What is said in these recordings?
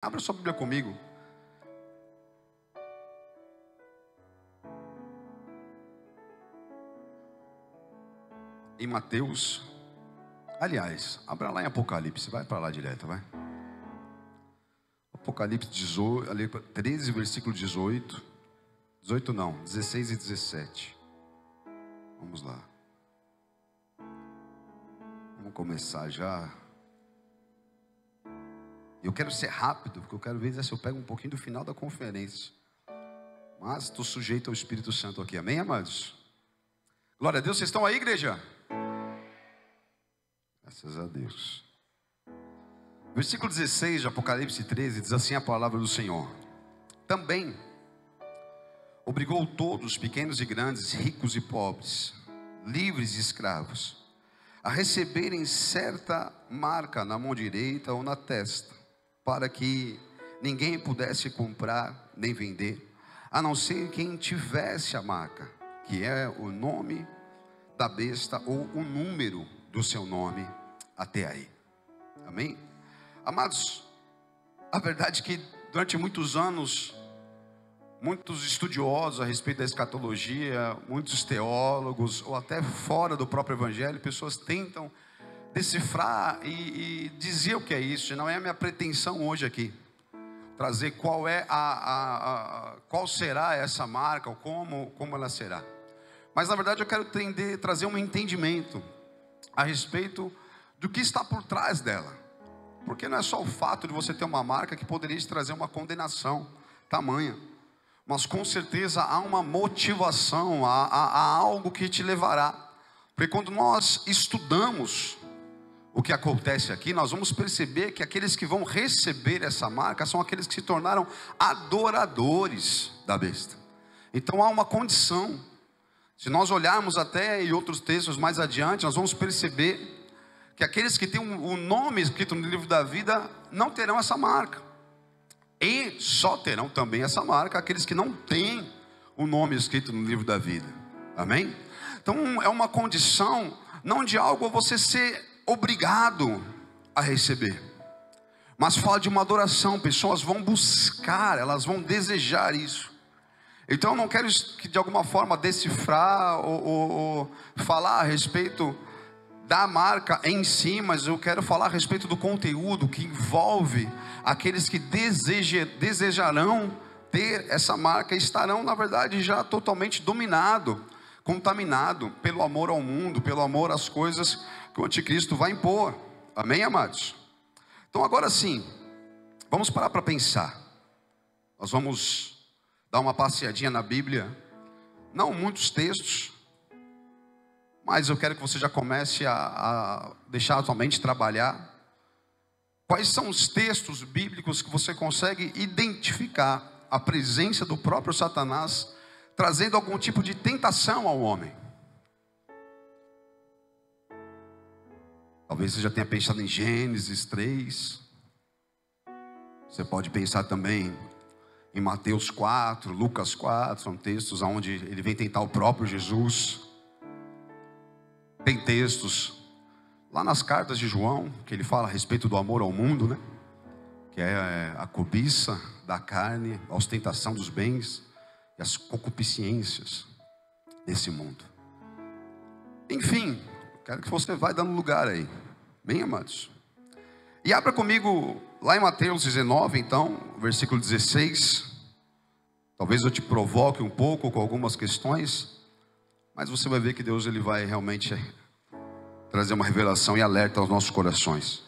Abra sua Bíblia comigo. Em Mateus. Aliás, abra lá em Apocalipse. Vai para lá direto, vai. Apocalipse 13, versículo 18. 18 não, 16 e 17. Vamos lá. Vamos começar já. Eu quero ser rápido, porque eu quero ver se eu pego um pouquinho do final da conferência. Mas estou sujeito ao Espírito Santo aqui, amém, amados? Glória a Deus, vocês estão aí, igreja? Graças a Deus. Versículo 16 de Apocalipse 13, diz assim a palavra do Senhor: também obrigou todos, pequenos e grandes, ricos e pobres, livres e escravos, a receberem certa marca na mão direita ou na testa, para que ninguém pudesse comprar nem vender, a não ser quem tivesse a marca, que é o nome da besta ou o número do seu nome, até aí. Amém? Amados, a verdade é que durante muitos anos, muitos estudiosos a respeito da escatologia, muitos teólogos, ou até fora do próprio evangelho, pessoas tentam decifrar e dizer o que é isso. Não é a minha pretensão hoje aqui trazer qual é qual será essa marca, ou como ela será. Mas na verdade eu quero trazer um entendimento a respeito do que está por trás dela. Porque não é só o fato de você ter uma marca que poderia te trazer uma condenação tamanha, mas com certeza há uma motivação, há algo que te levará. Porque quando nós estudamos o que acontece aqui, nós vamos perceber que aqueles que vão receber essa marca são aqueles que se tornaram adoradores da besta. Então há uma condição. Se nós olharmos até em outros textos mais adiante, nós vamos perceber que aqueles que têm o nome escrito no livro da vida não terão essa marca. E só terão também essa marca aqueles que não têm o nome escrito no livro da vida. Amém? Então é uma condição, não de algo a você ser obrigado a receber, mas fala de uma adoração. Pessoas vão buscar, elas vão desejar isso. Então eu não quero que de alguma forma decifrar ou falar a respeito da marca em si, mas eu quero falar a respeito do conteúdo que envolve aqueles que desejarão ter essa marca, e estarão na verdade já totalmente contaminado pelo amor ao mundo, pelo amor às coisas que o anticristo vai impor. Amém, amados? Então agora sim, vamos parar para pensar. Nós vamos dar uma passeadinha na Bíblia, não muitos textos, mas eu quero que você já comece a deixar a sua mente trabalhar. Quais são os textos bíblicos que você consegue identificar a presença do próprio Satanás trazendo algum tipo de tentação ao homem? Talvez você já tenha pensado em Gênesis 3. Você pode pensar também em Mateus 4, Lucas 4. São textos onde ele vem tentar o próprio Jesus. Tem textos lá nas cartas de João, que ele fala a respeito do amor ao mundo, né? Que é a cobiça da carne, a ostentação dos bens e as concupiscências desse mundo. Enfim, quero que você vá dando lugar aí, bem, amados? E abra comigo lá em Mateus 19, então, versículo 16. Talvez eu te provoque um pouco com algumas questões, mas você vai ver que Deus ele vai realmente trazer uma revelação e alerta aos nossos corações.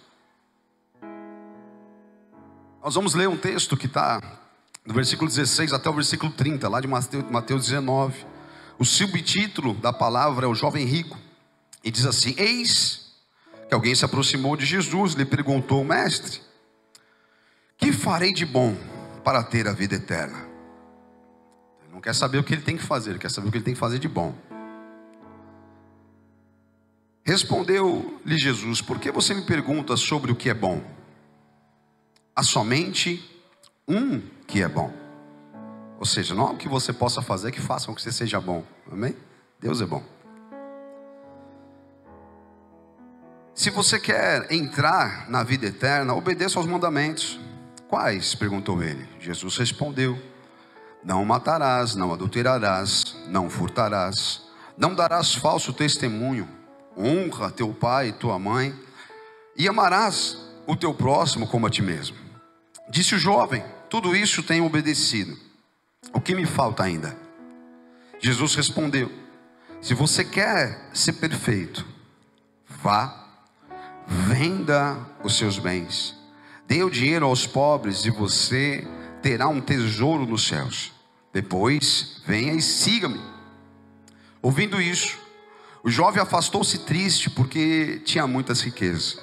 Nós vamos ler um texto que está do versículo 16 até o versículo 30, lá de Mateus 19. O subtítulo da palavra é o jovem rico. E diz assim: eis que alguém se aproximou de Jesus, lhe perguntou: mestre, que farei de bom para ter a vida eterna? Ele não quer saber o que ele tem que fazer, ele quer saber o que ele tem que fazer de bom. Respondeu-lhe Jesus: por que você me pergunta sobre o que é bom? Há somente um que é bom. Ou seja, não há o que você possa fazer que faça com que você seja bom. Amém? Deus é bom. Se você quer entrar na vida eterna, obedeça aos mandamentos. Quais? Perguntou ele. Jesus respondeu: não matarás, não adulterarás, não furtarás, não darás falso testemunho, honra teu pai e tua mãe, e amarás o teu próximo como a ti mesmo. Disse o jovem: tudo isso tenho obedecido, o que me falta ainda? Jesus respondeu: se você quer ser perfeito, vá, venda os seus bens, dê o dinheiro aos pobres e você terá um tesouro nos céus. Depois venha e siga-me. Ouvindo isso, o jovem afastou-se triste porque tinha muitas riquezas.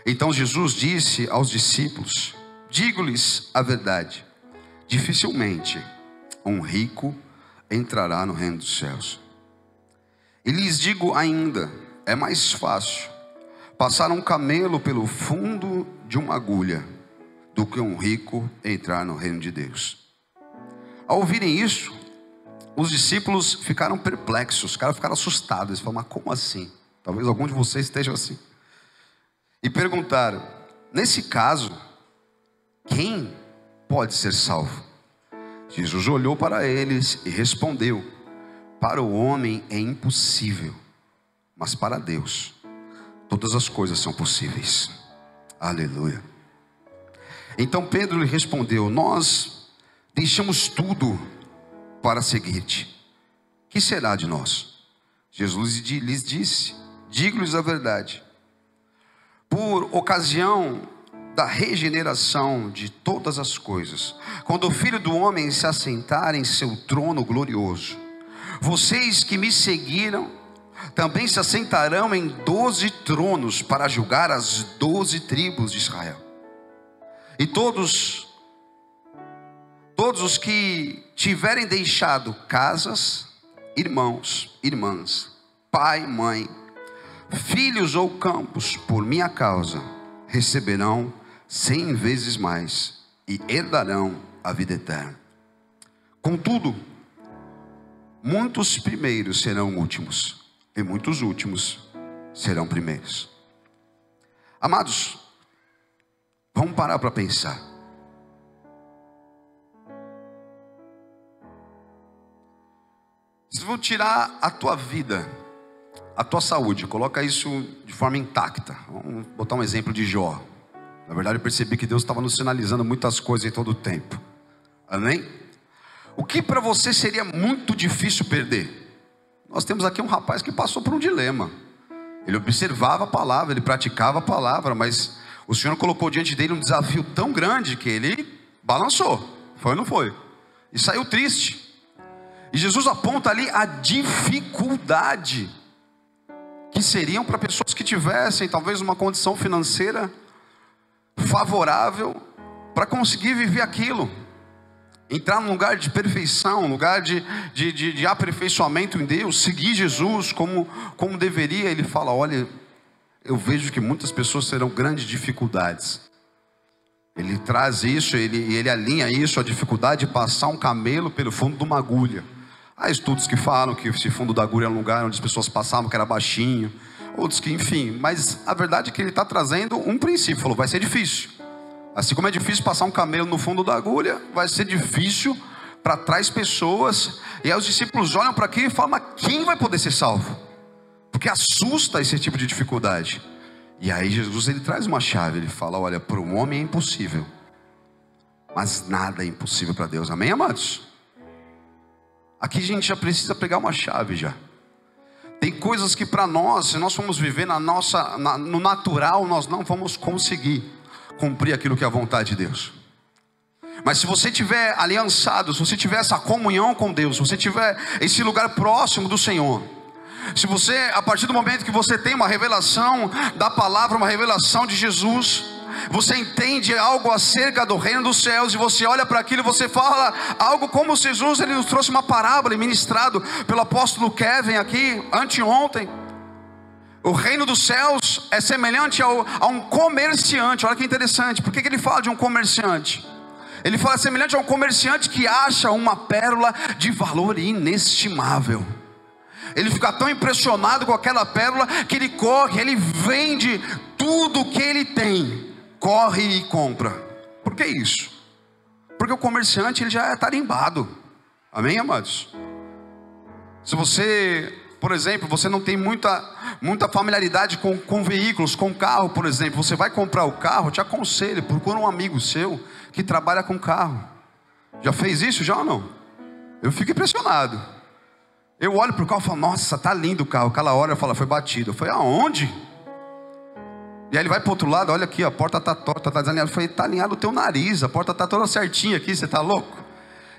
Então Jesus disse aos discípulos: digo-lhes a verdade, dificilmente um rico entrará no reino dos céus. E lhes digo ainda, é mais fácil passar um camelo pelo fundo de uma agulha do que um rico entrar no reino de Deus. Ao ouvirem isso, os discípulos ficaram perplexos, os caras ficaram assustados. Eles falaram: mas como assim? Talvez algum de vocês esteja assim. E perguntaram: nesse caso, quem pode ser salvo? Jesus olhou para eles e respondeu: para o homem é impossível, mas para Deus todas as coisas são possíveis. Aleluia. Então Pedro lhe respondeu: nós deixamos tudo para seguir-te. Que será de nós? Jesus lhes disse: digo-lhes a verdade, por ocasião da regeneração de todas as coisas, quando o Filho do Homem se assentar em seu trono glorioso, vocês que me seguiram também se assentarão em 12 tronos para julgar as 12 tribos de Israel. E todos os que tiverem deixado casas, irmãos, irmãs, pai, mãe, filhos ou campos por minha causa, receberão 100 vezes mais e herdarão a vida eterna. Contudo, muitos primeiros serão últimos, e muitos últimos serão primeiros. Amados, vamos parar para pensar. Se vão tirar a tua vida, a tua saúde, coloca isso de forma intacta. Vamos botar um exemplo de Jó. Na verdade eu percebi que Deus estava nos sinalizando muitas coisas em todo o tempo. Amém? O que para você seria muito difícil perder? Nós temos aqui um rapaz que passou por um dilema. Ele observava a palavra, ele praticava a palavra, mas o Senhor colocou diante dele um desafio tão grande que ele balançou. Foi ou não foi? E saiu triste. E Jesus aponta ali a dificuldade que seriam para pessoas que tivessem talvez uma condição financeira favorável para conseguir viver aquilo, entrar num lugar de perfeição, um lugar de aperfeiçoamento em Deus, seguir Jesus como deveria. Ele fala: olha, eu vejo que muitas pessoas terão grandes dificuldades. Ele traz isso, ele alinha isso, a dificuldade de passar um camelo pelo fundo de uma agulha. Há estudos que falam que esse fundo da agulha é um lugar onde as pessoas passavam, que era baixinho, outros que, enfim, mas a verdade é que ele está trazendo um princípio. Falou: vai ser difícil. Assim como é difícil passar um camelo no fundo da agulha, vai ser difícil para trás pessoas. E aí os discípulos olham para aquilo e falam: mas quem vai poder ser salvo? Porque assusta esse tipo de dificuldade. E aí Jesus, ele traz uma chave. Ele fala: olha, para o homem é impossível, mas nada é impossível para Deus. Amém, amados? Aqui a gente já precisa pegar uma chave já. Tem coisas que para nós, se nós formos viver no natural, nós não vamos conseguir cumprir aquilo que é a vontade de Deus. Mas se você tiver aliançado, se você tiver essa comunhão com Deus, se você tiver esse lugar próximo do Senhor, se você, a partir do momento que você tem uma revelação da palavra, uma revelação de Jesus, você entende algo acerca do reino dos céus, e você olha para aquilo e você fala algo como Jesus, ele nos trouxe uma parábola ministrado pelo apóstolo Kevin aqui anteontem. O reino dos céus é semelhante a um comerciante. Olha que interessante. Por que ele fala de um comerciante? Ele fala semelhante a um comerciante que acha uma pérola de valor inestimável. Ele fica tão impressionado com aquela pérola que ele corre, ele vende tudo o que ele tem, corre e compra. Por Por que isso? Porque o comerciante ele já é tarimbado. Amém, amados? Se você, por exemplo, você não tem muita familiaridade com veículos, com carro, por exemplo, você vai comprar o carro, te aconselho, procura um amigo seu que trabalha com carro. Já fez isso já ou não? Eu fico impressionado. Eu olho para o carro e falo, nossa, tá lindo o carro. Aquela hora eu falo, foi batido. Eu falei, aonde? E aí ele vai para o outro lado, olha aqui, a porta está torta, está desalinhada. Eu falei, está alinhado o teu nariz, a porta está toda certinha aqui, você está louco?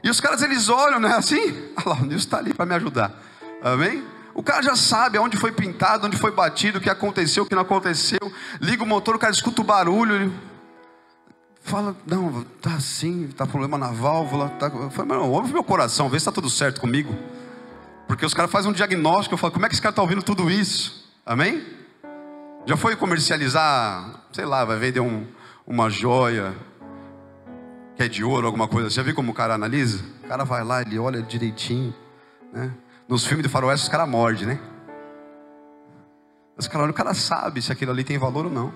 E os caras, eles olham, né, assim, olha lá, o Nilson está ali para me ajudar, amém? O cara já sabe aonde foi pintado, onde foi batido, o que aconteceu, o que não aconteceu. Liga o motor, o cara escuta o barulho, ele fala, não, tá assim, tá problema na válvula, tá... Eu falei, mano, ouve meu coração, vê se está tudo certo comigo. Porque os caras fazem um diagnóstico, eu falo, como é que esse cara está ouvindo tudo isso? Amém? Já foi comercializar, sei lá, vai vender uma joia que é de ouro, alguma coisa. Já viu como o cara analisa? O cara vai lá, ele olha direitinho, né? Nos filmes de faroeste os caras mordem, né? Os caras olham, o cara sabe se aquilo ali tem valor ou não.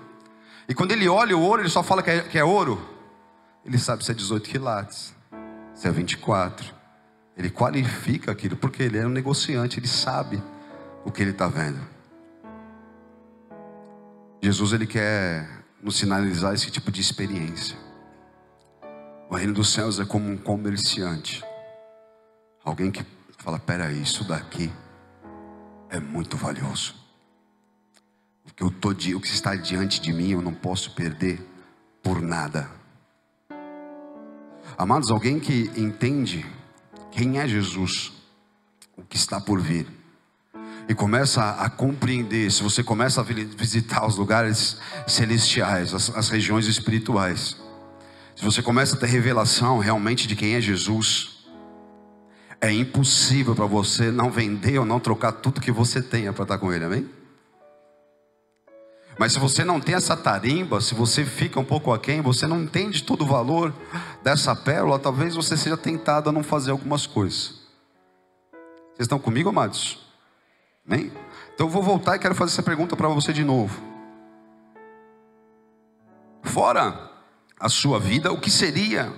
E quando ele olha o ouro, ele só fala que é ouro. Ele sabe se é 18 quilates, se é 24. Ele qualifica aquilo, porque ele é um negociante, ele sabe o que ele está vendo. Jesus, ele quer nos sinalizar esse tipo de experiência. O reino dos céus é como um comerciante. Alguém que fala, peraí, isso daqui é muito valioso. O que está diante de mim eu não posso perder por nada. Amados, alguém que entende quem é Jesus, o que está por vir, e começa a compreender, se você começa a visitar os lugares celestiais, as regiões espirituais, se você começa a ter revelação realmente de quem é Jesus, é impossível para você não vender ou não trocar tudo que você tenha para estar com Ele, amém? Mas se você não tem essa tarimba, se você fica um pouco aquém, você não entende todo o valor dessa pérola, talvez você seja tentado a não fazer algumas coisas. Vocês estão comigo, amados? Amém? Então eu vou voltar e quero fazer essa pergunta para você de novo. Fora a sua vida, o que seria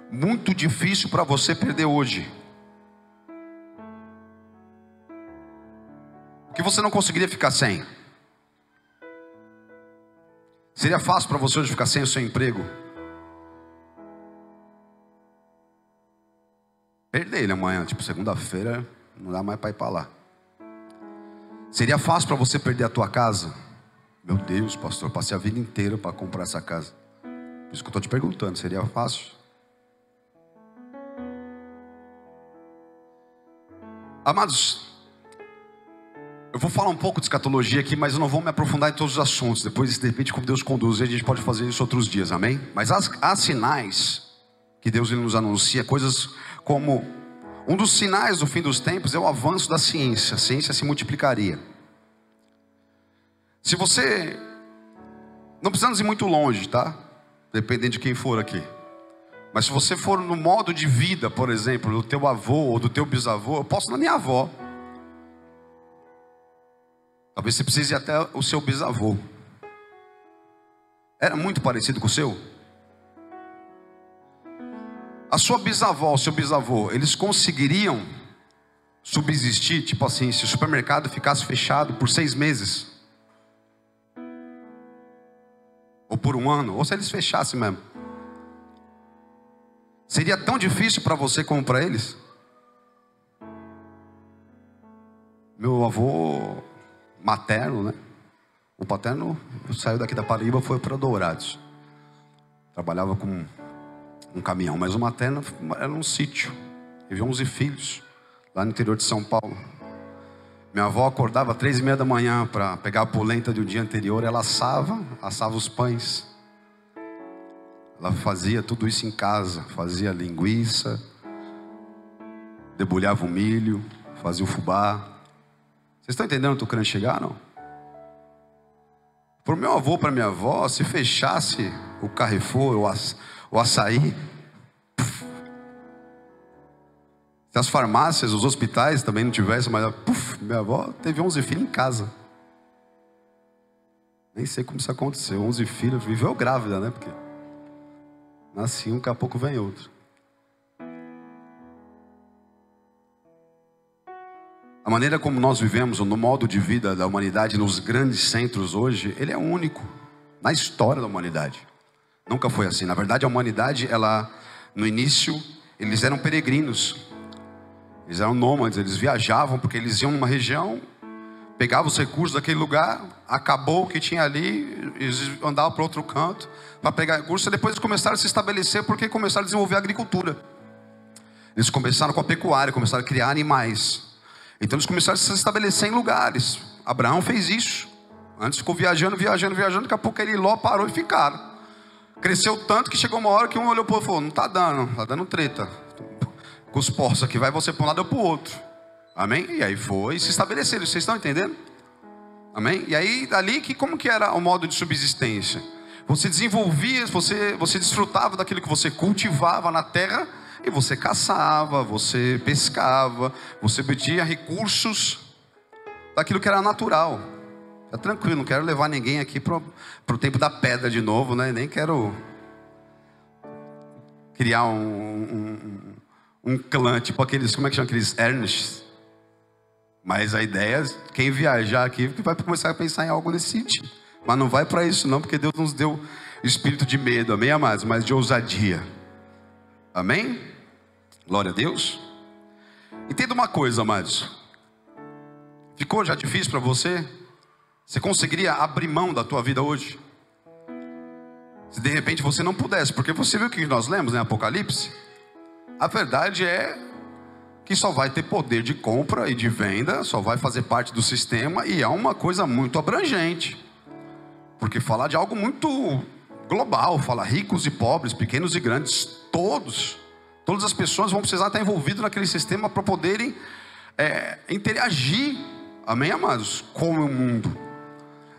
muito difícil para você perder hoje? O que você não conseguiria ficar sem? Seria fácil para você hoje ficar sem o seu emprego? Perder ele amanhã, tipo segunda-feira, não dá mais para ir para lá. Seria fácil para você perder a tua casa? Meu Deus, pastor, passei a vida inteira para comprar essa casa. Por isso que eu estou te perguntando, seria fácil? Amados, eu vou falar um pouco de escatologia aqui, mas eu não vou me aprofundar em todos os assuntos. Depois, de repente, como Deus conduz, a gente pode fazer isso outros dias, amém? Mas há sinais que Deus nos anuncia, coisas como... Um dos sinais do fim dos tempos é o avanço da ciência. A ciência se multiplicaria. Se você... Não precisamos ir muito longe, tá? Dependendo de quem for aqui. Mas se você for no modo de vida, por exemplo, do teu avô ou do teu bisavô, eu posso na minha avó. Talvez você precise ir até o seu bisavô. Era muito parecido com o seu? A sua bisavó, o seu bisavô, eles conseguiriam subsistir, tipo assim, se o supermercado ficasse fechado por 6 meses? Ou por 1 ano? Ou se eles fechassem mesmo? Seria tão difícil para você como para eles? Meu avô materno, né? O paterno saiu daqui da Paraíba, foi para Dourados. Trabalhava com um caminhão, mas o materno era um sítio. Teve 11 filhos lá no interior de São Paulo. Minha avó acordava 3h30 da manhã para pegar a polenta do dia anterior. Ela assava os pães. Ela fazia tudo isso em casa. Fazia linguiça, debulhava o milho, fazia o fubá. Vocês estão entendendo onde eu estou querendo chegar, não? Para o meu avô, para minha avó, se fechasse o Carrefour, o açaí, se as farmácias, os hospitais também não tivessem, mas minha avó teve 11 filhos em casa. Nem sei como isso aconteceu, 11 filhos, viveu grávida, né? Porque Nasce um, daqui a pouco vem outro. A maneira como nós vivemos, no modo de vida da humanidade, nos grandes centros hoje, ele é único na história da humanidade. Nunca foi assim. Na verdade, a humanidade, ela, no início, eles eram peregrinos. Eles eram nômades, eles viajavam porque eles iam numa região, pegavam os recursos daquele lugar, acabou o que tinha ali, eles andavam para outro canto para pegar recursos, e depois eles começaram a se estabelecer porque começaram a desenvolver a agricultura. Eles começaram com a pecuária, começaram a criar animais. Então eles começaram a se estabelecer em lugares. Abraão fez isso. Antes ficou viajando, daqui a pouco ele e Ló parou e ficaram. Cresceu tanto que chegou uma hora que um olhou para o outro e falou: não está dando treta. Com os poços aqui, vai você para um lado ou para o outro. Amém? E aí foi se estabeleceram, vocês estão entendendo? Amém? E aí dali, como que era o modo de subsistência? Você desenvolvia, você desfrutava daquilo que você cultivava na terra, e você caçava, você pescava, você obtinha recursos daquilo que era natural. Tá tranquilo, não quero levar ninguém aqui para o tempo da pedra de novo, né? Nem quero criar um clã, tipo aqueles, como é que chama aqueles Ernest? Mas a ideia, quem viajar aqui, vai começar a pensar em algo nesse sentido. Mas não vai para isso não, porque Deus nos deu espírito de medo, amém, amados? Mas de ousadia. Amém? Glória a Deus. Entenda uma coisa, amados. Ficou já difícil para você? Você conseguiria abrir mão da tua vida hoje? Se de repente você não pudesse, porque você viu o que nós lemos em Apocalipse? A verdade é que só vai ter poder de compra e de venda, só vai fazer parte do sistema, e é uma coisa muito abrangente, porque fala de algo muito global, fala ricos e pobres, pequenos e grandes, todas as pessoas vão precisar estar envolvidas naquele sistema para poderem interagir, amém, amados, com o mundo.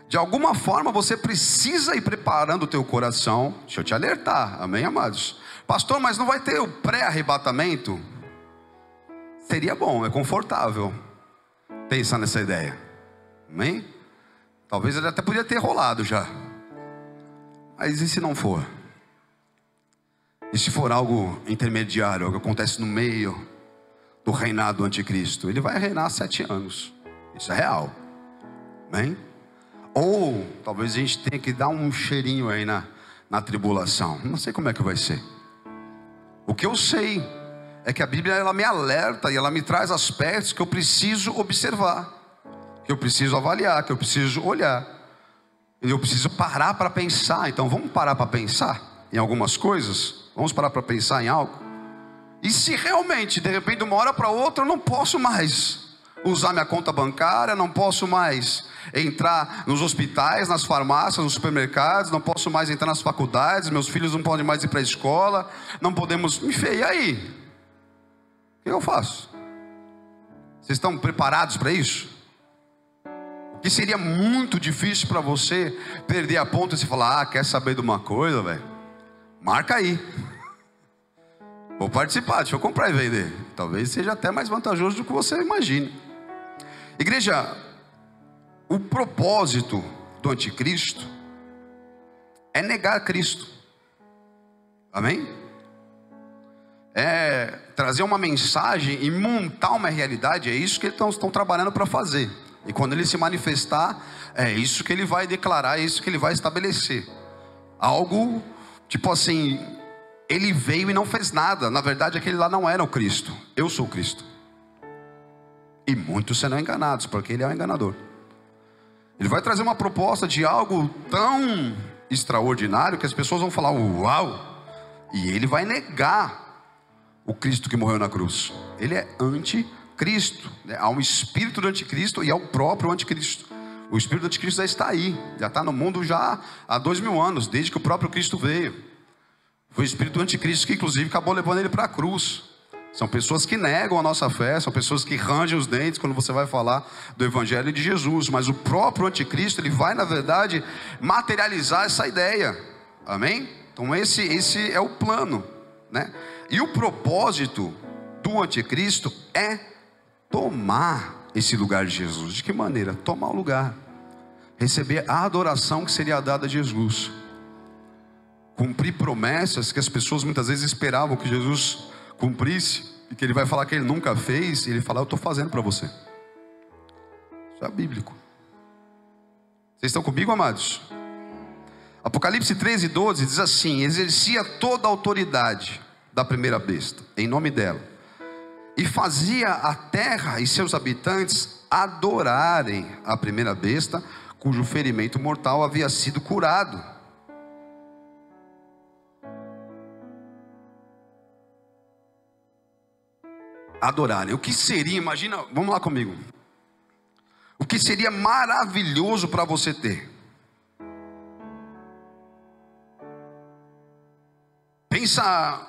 De alguma forma você precisa ir preparando o teu coração. Deixa eu te alertar, amém, amados? Pastor, mas não vai ter o pré-arrebatamento? Seria bom, é confortável pensar nessa ideia, amém? Talvez ele até podia ter rolado já. Mas e se não for? E se for algo intermediário, algo que acontece no meio do reinado do anticristo? Ele vai reinar 7 anos, isso é real, amém? Ou talvez a gente tenha que dar um cheirinho aí na tribulação. Não sei como é que vai ser. O que eu sei é que a Bíblia, ela me alerta e ela me traz aspectos que eu preciso observar, que eu preciso avaliar, que eu preciso olhar, e eu preciso parar para pensar. Então vamos parar para pensar em algumas coisas? Vamos parar para pensar em algo? E se realmente, de repente, de uma hora para outra, eu não posso mais usar minha conta bancária, não posso mais entrar nos hospitais, nas farmácias, nos supermercados, não posso mais entrar nas faculdades, meus filhos não podem mais ir para a escola, não podemos, enfim, e aí? O que eu faço? Vocês estão preparados para isso? Que seria muito difícil para você perder a ponta e se falar: quer saber de uma coisa, velho? Marca aí. Vou participar, deixa eu comprar e vender. Talvez seja até mais vantajoso do que você imagine. Igreja, o propósito do anticristo é negar Cristo. Amém? É trazer uma mensagem e montar uma realidade. É isso que eles estão trabalhando para fazer. E quando ele se manifestar, é isso que ele vai declarar, é isso que ele vai estabelecer. Algo tipo assim: ele veio e não fez nada. Na verdade, aquele lá não era o Cristo. Eu sou o Cristo. E muitos serão enganados, porque ele é um enganador. Ele vai trazer uma proposta de algo tão extraordinário que as pessoas vão falar: uau! E ele vai negar o Cristo que morreu na cruz. Ele é anticristo, né? Há um espírito do anticristo e há o próprio anticristo. O espírito do anticristo já está aí, já está no mundo já há 2000 anos, desde que o próprio Cristo veio. Foi o espírito do anticristo que inclusive acabou levando ele para a cruz. São pessoas que negam a nossa fé, são pessoas que rangem os dentes quando você vai falar do evangelho de Jesus. Mas o próprio anticristo, ele vai na verdade materializar essa ideia, amém? Então esse é o plano, né? E o propósito do anticristo é tomar esse lugar de Jesus. De que maneira? Tomar o lugar, receber a adoração que seria dada a Jesus. cumprir promessas que as pessoas muitas vezes esperavam que Jesus cumprisse, e que ele vai falar que ele nunca fez, e ele fala: eu estou fazendo para você. Isso é bíblico. Vocês estão comigo, amados? Apocalipse 13:12 diz assim: exercia toda a autoridade da primeira besta, em nome dela, e fazia a terra e seus habitantes adorarem a primeira besta, cujo ferimento mortal havia sido curado. Adorarem. O que seria, imagina, vamos lá comigo. O que seria maravilhoso para você ter? Pensa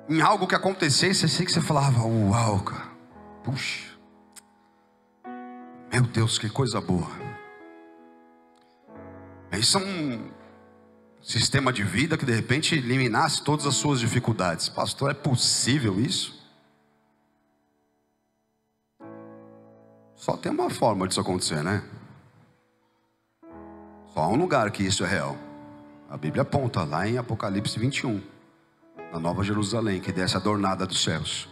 em algo que acontecesse assim, que você falava: uau, cara, puxa, meu Deus, que coisa boa. Isso é um sistema de vida que de repente eliminasse todas as suas dificuldades. Pastor, é possível isso? Só tem uma forma disso acontecer, né? Só há um lugar que isso é real. A Bíblia aponta lá em Apocalipse 21, na Nova Jerusalém, que desce adornada dos céus,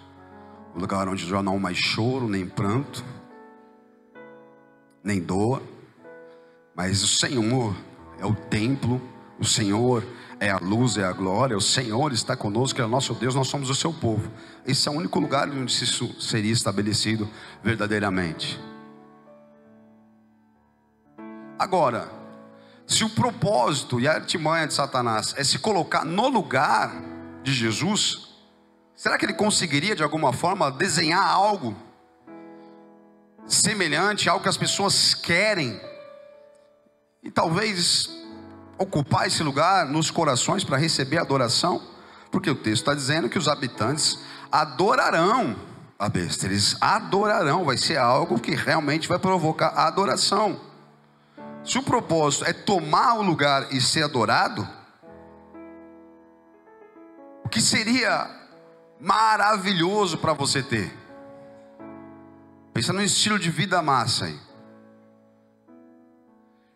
o lugar onde já não há mais choro, nem pranto, nem dor, mas o Senhor é o templo, o Senhor é a luz, é a glória, o Senhor está conosco, é o nosso Deus, nós somos o seu povo. Esse é o único lugar onde isso seria estabelecido verdadeiramente. Agora, se o propósito e a artimanha de Satanás é se colocar no lugar de Jesus, será que ele conseguiria de alguma forma desenhar algo semelhante, algo que as pessoas querem, e talvez ocupar esse lugar nos corações para receber adoração? Porque o texto está dizendo que os habitantes adorarão a besta. Eles adorarão, vai ser algo que realmente vai provocar a adoração. Se o propósito é tomar o lugar e ser adorado, o que seria maravilhoso para você ter? Pensa no estilo de vida massa aí.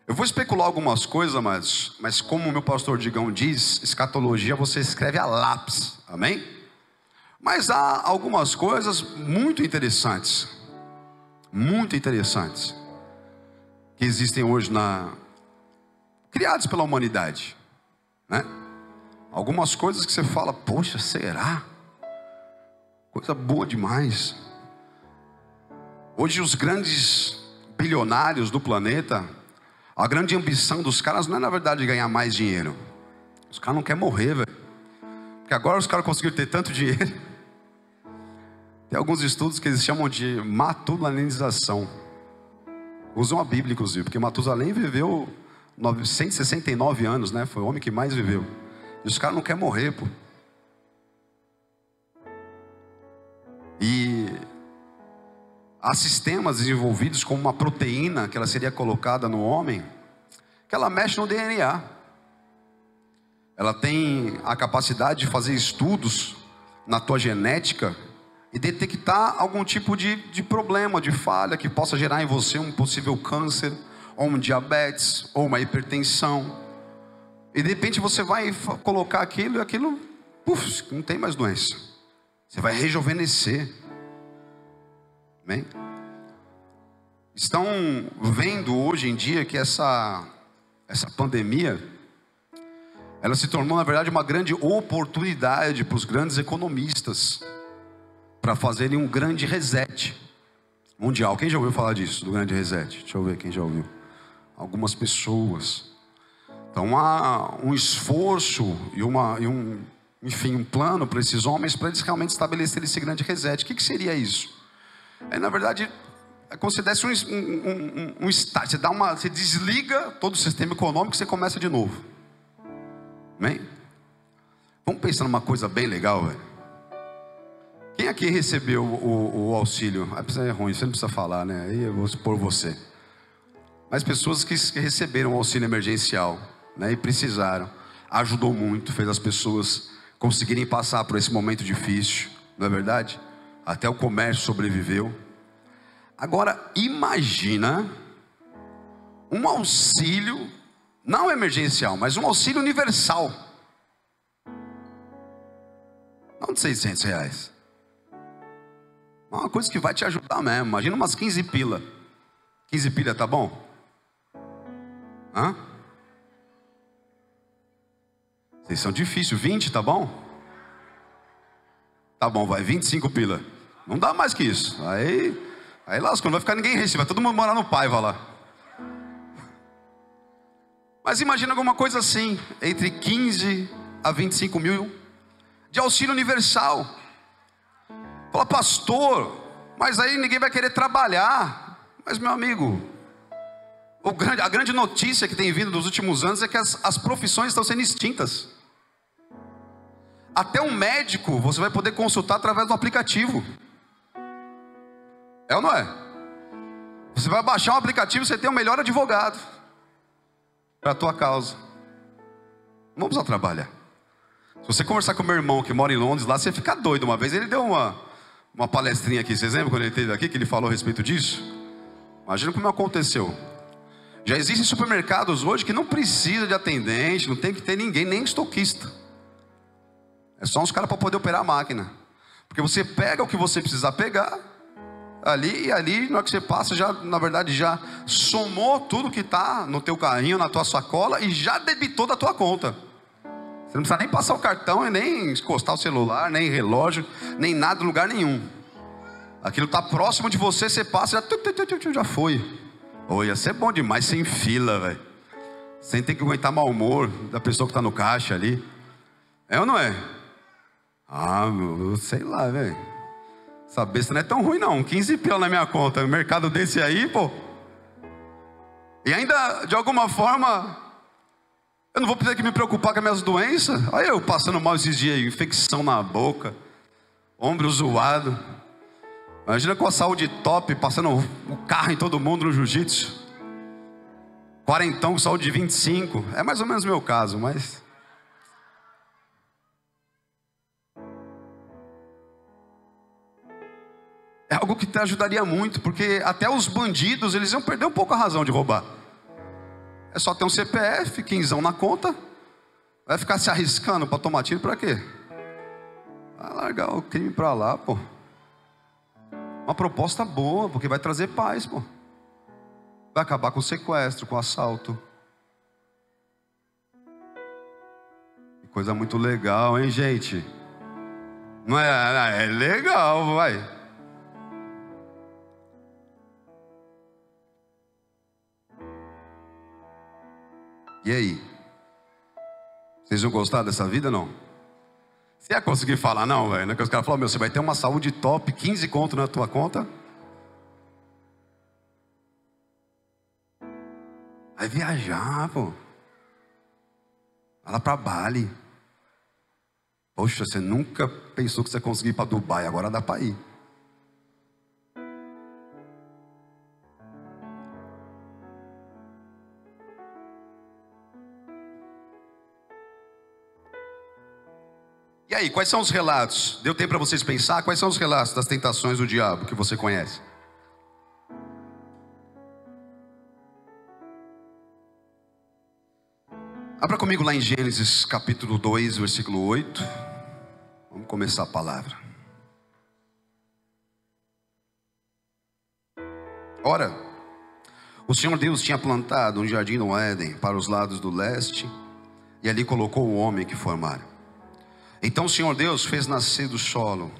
Eu vou especular algumas coisas, mas como o meu pastor Digão diz, escatologia você escreve a lápis, amém? Mas há algumas coisas muito interessantes, que existem hoje criadas pela humanidade, né? Algumas coisas que você fala: poxa, será? Coisa boa demais. Hoje os grandes bilionários do planeta, a grande ambição dos caras não é na verdade ganhar mais dinheiro. Os caras não querem morrer, velho. Porque agora os caras conseguiram ter tanto dinheiro. Tem alguns estudos que eles chamam de matusalenização. Usam a Bíblia inclusive, porque Matusalém viveu 969 anos, né? Foi o homem que mais viveu. E os caras não querem morrer, pô. E há sistemas desenvolvidos como uma proteína que ela seria colocada no homem, que ela mexe no DNA. Ela tem a capacidade de fazer estudos na tua genética e detectar algum tipo de problema, de falha que possa gerar em você um possível câncer, ou um diabetes, ou uma hipertensão. E de repente você vai colocar aquilo e aquilo, puf, não tem mais doença. Você vai rejuvenescer. Amém? Estão vendo hoje em dia que essa pandemia, ela se tornou na verdade uma grande oportunidade para os grandes economistas, para fazerem um grande reset mundial. Quem já ouviu falar disso, do grande reset? Deixa eu ver quem já ouviu. Algumas pessoas. Então há um esforço e um plano para esses homens, para eles realmente estabelecerem esse grande reset. O que seria isso? Na verdade, é como se desse um start. Você desliga todo o sistema econômico e você começa de novo. Amém? Vamos pensar numa coisa bem legal, velho. Quem aqui recebeu o auxílio? É ruim, você não precisa falar, né? Aí eu vou expor você. Mas pessoas que receberam o auxílio emergencial, né, e precisaram, ajudou muito, fez as pessoas conseguirem passar por esse momento difícil, não é verdade? Até o comércio sobreviveu. Agora imagina um auxílio não emergencial, mas um auxílio universal. Não de R$600. Uma coisa que vai te ajudar mesmo. Imagina umas 15 pila. 15 pila, tá bom? Hã? Vocês são difíceis. 20, tá bom? Tá bom, vai. 25 pila. Não dá mais que isso. Aí lascou, não vai ficar ninguém receber. Vai todo mundo morar no Paiva lá. Mas imagina alguma coisa assim, entre 15 a 25 mil de auxílio universal. Fala, pastor, mas aí ninguém vai querer trabalhar. Mas meu amigo, a grande notícia que tem vindo nos últimos anos é que as profissões estão sendo extintas. Até um médico você vai poder consultar através do aplicativo. É ou não é? Você vai baixar um aplicativo, você tem o melhor advogado para a tua causa. Vamos a trabalhar. Se você conversar com meu irmão que mora em Londres, lá você fica doido. Uma vez ele deu uma palestrinha aqui. Vocês lembram quando ele esteve aqui, que ele falou a respeito disso? Imagina como aconteceu. Já existem supermercados hoje que não precisa de atendente, não tem que ter ninguém, nem estoquista. É só uns caras para poder operar a máquina. Porque você pega o que você precisar pegar ali, e ali, na hora que você passa, já, na verdade, já somou tudo que está no teu carrinho, na tua sacola, e já debitou da tua conta. Você não precisa nem passar o cartão, e nem encostar o celular, nem relógio, nem nada, lugar nenhum. Aquilo está próximo de você, você passa, já foi. Oh, ia ser bom demais, sem fila, velho. Sem ter que aguentar mau humor da pessoa que está no caixa ali. É ou não é? Ah, sei lá, velho. Essa besta não é tão ruim não, 15 pila na minha conta, um mercado desse aí, pô. E ainda, de alguma forma, eu não vou ter que me preocupar com as minhas doenças. Olha eu passando mal esses dias aí, infecção na boca, ombro zoado. Imagina com a saúde top, passando o carro em todo mundo no jiu-jitsu. Quarentão com saúde de 25, é mais ou menos o meu caso, mas... é algo que te ajudaria muito, porque até os bandidos, eles iam perder um pouco a razão de roubar. É só ter um CPF, quinzão na conta. Vai ficar se arriscando para tomar tiro para quê? Vai largar o crime para lá, pô. Uma proposta boa, porque vai trazer paz, pô. Vai acabar com o sequestro, com o assalto. Que coisa muito legal, hein, gente? Não é? É legal, vai. E aí? Vocês vão gostar dessa vida ou não? Você ia conseguir falar não, velho? Né? Que os caras falam, meu, você vai ter uma saúde top, 15 conto na tua conta. Vai viajar, pô. Vai lá pra Bali. Poxa, você nunca pensou que você ia conseguir ir pra Dubai, agora dá pra ir. E aí, quais são os relatos? Deu tempo para vocês pensar? Quais são os relatos das tentações do diabo que você conhece? Abra comigo lá em Gênesis capítulo 2, versículo 8. Vamos começar a palavra. Ora, o Senhor Deus tinha plantado um jardim no Éden para os lados do leste, e ali colocou o homem que formara. Então o Senhor Deus fez nascer do solo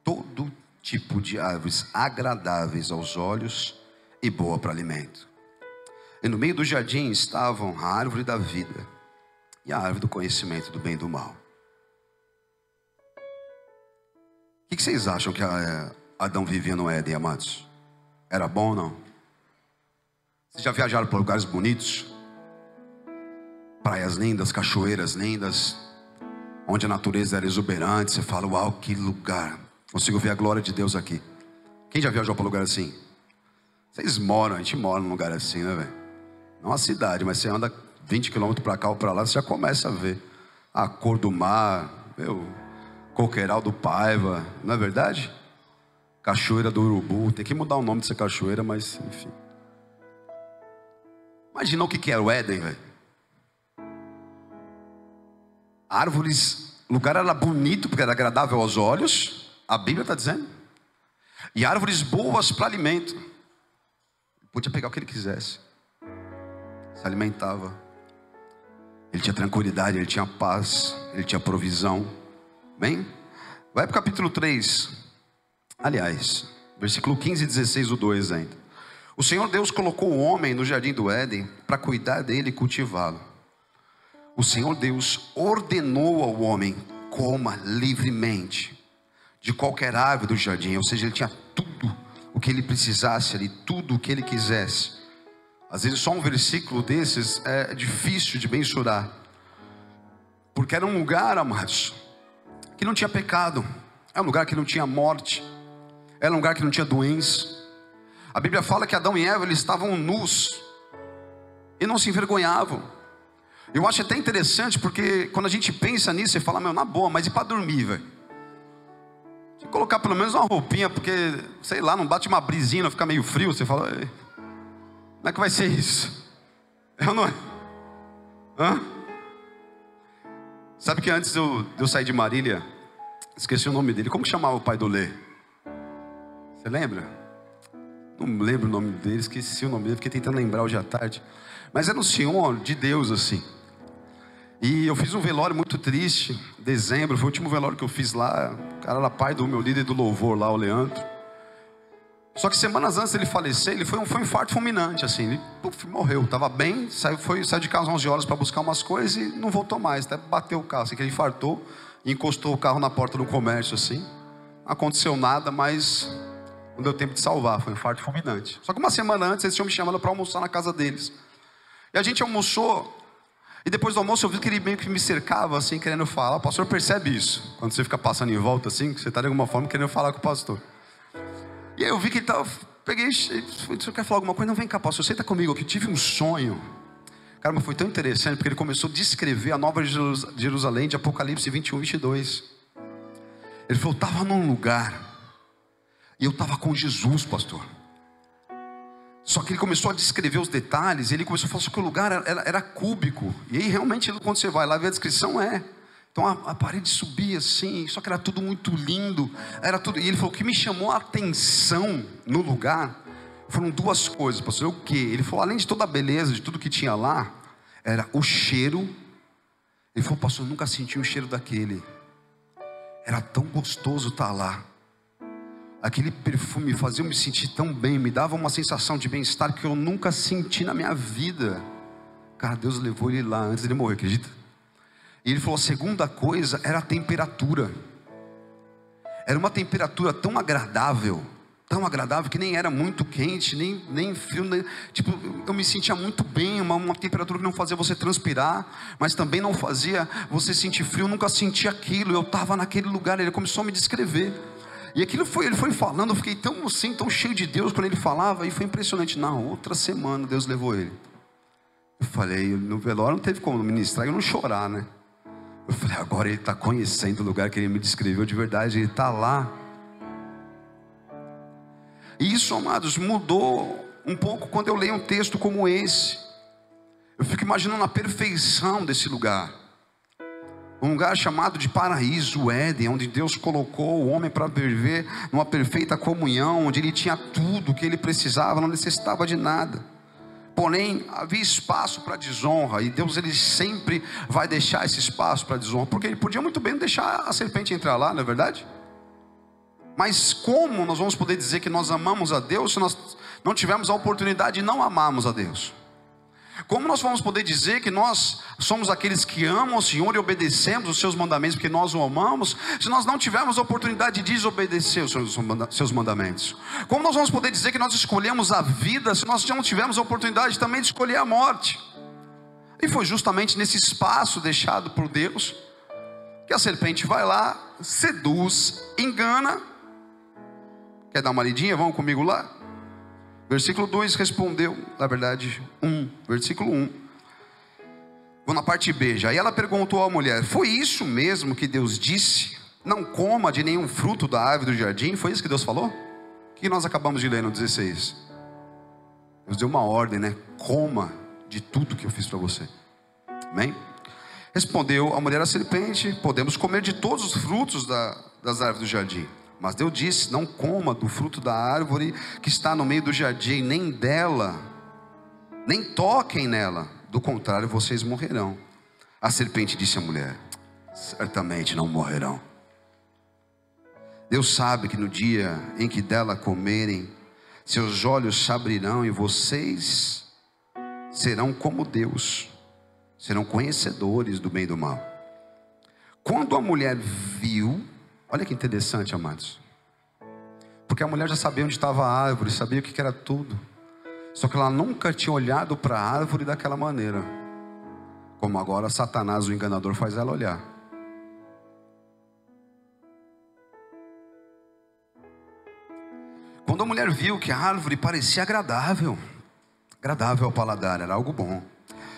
todo tipo de árvores agradáveis aos olhos e boa para alimento. E no meio do jardim estavam a árvore da vida e a árvore do conhecimento do bem e do mal. O que vocês acham que Adão vivia no Éden, amados? Era bom ou não? Vocês já viajaram para lugares bonitos? Praias lindas, cachoeiras lindas, onde a natureza era exuberante, você fala, uau, que lugar, consigo ver a glória de Deus aqui. Quem já viajou para um lugar assim? Vocês moram, a gente mora num lugar assim, né, velho? Não a cidade, mas você anda 20 quilômetros para cá ou para lá, você já começa a ver a cor do mar, meu, coqueiral do Paiva, não é verdade? Cachoeira do Urubu, tem que mudar o nome dessa cachoeira, mas enfim. Imagina o que era o Éden, velho. árvores, o lugar era bonito porque era agradável aos olhos, a Bíblia está dizendo, e árvores boas para alimento. Podia pegar o que ele quisesse, se alimentava. Ele tinha tranquilidade, ele tinha paz, ele tinha provisão. Bem, vai para o capítulo 3. Aliás, versículo 15 e 16 do 2 ainda. O Senhor Deus colocou o homem no jardim do Éden para cuidar dele e cultivá-lo. O Senhor Deus ordenou ao homem: coma livremente de qualquer árvore do jardim. Ou seja, ele tinha tudo o que ele precisasse ali, tudo o que ele quisesse. Às vezes só um versículo desses é difícil de mensurar, porque era um lugar, amados, que não tinha pecado, era um lugar que não tinha morte, era um lugar que não tinha doença. A Bíblia fala que Adão e Eva, eles estavam nus e não se envergonhavam. Eu acho até interessante, porque quando a gente pensa nisso, você fala: meu, na boa, mas e para dormir, velho? Se colocar pelo menos uma roupinha, porque, sei lá, não bate uma brisinha, não fica meio frio, você fala: ei, como é que vai ser isso? Eu não... Hã? Sabe que antes de eu sair de Marília, esqueci o nome dele. Como que chamava o pai do Lê? Você lembra? Não lembro o nome dele, esqueci o nome dele, fiquei tentando lembrar hoje à tarde. Mas era um senhor de Deus assim. E eu fiz um velório muito triste, em dezembro, foi o último velório que eu fiz lá. O cara era pai do meu líder do louvor lá, o Leandro. Só que semanas antes dele falecer, ele foi um infarto fulminante, assim. Ele morreu, estava bem, saiu de casa às 11 horas para buscar umas coisas e não voltou mais. Até bateu o carro, assim, que ele infartou e encostou o carro na porta do comércio, assim. Não aconteceu nada, mas não deu tempo de salvar, foi um infarto fulminante. Só que uma semana antes, eles tinham me chamado para almoçar na casa deles. E a gente almoçou, e depois do almoço eu vi que ele meio que me cercava, assim, querendo falar. O pastor percebe isso, quando você fica passando em volta, assim, que você está de alguma forma querendo falar com o pastor. E aí eu vi que ele estava, peguei, você quer falar alguma coisa? Não, vem cá, pastor, senta comigo aqui, eu tive um sonho. Cara, mas foi tão interessante, porque ele começou a descrever a nova Jerusalém de Apocalipse 21, 22. Ele falou: eu estava num lugar, e eu estava com Jesus, pastor. Só que ele começou a descrever os detalhes, e ele começou a falar que o lugar era cúbico. E aí realmente, quando você vai lá ver a descrição, então a parede subia assim, só que era tudo muito lindo, era tudo. E ele falou: o que me chamou a atenção no lugar foram duas coisas, pastor. O que? Ele falou: além de toda a beleza, de tudo que tinha lá, era o cheiro. Ele falou: pastor, eu nunca senti um cheiro daquele. Era tão gostoso estar lá. Aquele perfume fazia eu me sentir tão bem, me dava uma sensação de bem-estar que eu nunca senti na minha vida. Cara, Deus levou ele lá antes de ele morrer, acredita? E ele falou: a segunda coisa era a temperatura. Era uma temperatura tão agradável que nem era muito quente, nem frio, tipo, eu me sentia muito bem, uma temperatura que não fazia você transpirar, mas também não fazia você sentir frio. Eu nunca senti aquilo, eu estava naquele lugar. Ele começou a me descrever, e aquilo ele foi falando, eu fiquei tão assim, tão cheio de Deus quando ele falava, e foi impressionante. Na outra semana Deus levou ele. Eu falei, no velório não teve como ministrar e eu não chorar, né? Eu falei: agora ele está conhecendo o lugar que ele me descreveu de verdade, ele está lá. E isso, amados, mudou um pouco quando eu leio um texto como esse. Eu fico imaginando a perfeição desse lugar. Um lugar chamado de paraíso, o Éden, onde Deus colocou o homem para viver numa perfeita comunhão, onde ele tinha tudo o que ele precisava, não necessitava de nada. Porém, havia espaço para desonra, e Deus, ele sempre vai deixar esse espaço para desonra, porque ele podia muito bem deixar a serpente entrar lá, não é verdade? Mas como nós vamos poder dizer que nós amamos a Deus se nós não tivermos a oportunidade de não amarmos a Deus? Como nós vamos poder dizer que nós somos aqueles que amam o Senhor e obedecemos os seus mandamentos porque nós o amamos, se nós não tivermos a oportunidade de desobedecer os seus mandamentos? Como nós vamos poder dizer que nós escolhemos a vida se nós não tivermos a oportunidade também de escolher a morte? E foi justamente nesse espaço deixado por Deus que a serpente vai lá, seduz, engana. Quer dar uma lidinha? Vamos comigo lá? Versículo 2 respondeu, na verdade, versículo 1. Vou na parte B já. E ela perguntou à mulher: foi isso mesmo que Deus disse? Não coma de nenhum fruto da árvore do jardim? Foi isso que Deus falou? O que nós acabamos de ler no 16? Deus deu uma ordem, né? Coma de tudo que eu fiz para você. Amém? Respondeu a mulher à serpente: podemos comer de todos os frutos das árvores do jardim. Mas Deus disse: não coma do fruto da árvore que está no meio do jardim, nem dela, nem toquem nela, do contrário vocês morrerão. A serpente disse à mulher: certamente não morrerão. Deus sabe que no dia em que dela comerem, seus olhos se abrirão e vocês serão como Deus, serão conhecedores do bem e do mal. Quando a mulher viu, olha que interessante, amados, porque a mulher já sabia onde estava a árvore, sabia o que era tudo, só que ela nunca tinha olhado para a árvore daquela maneira, como agora Satanás, o enganador, faz ela olhar. Quando a mulher viu que a árvore parecia agradável ao paladar, era algo bom,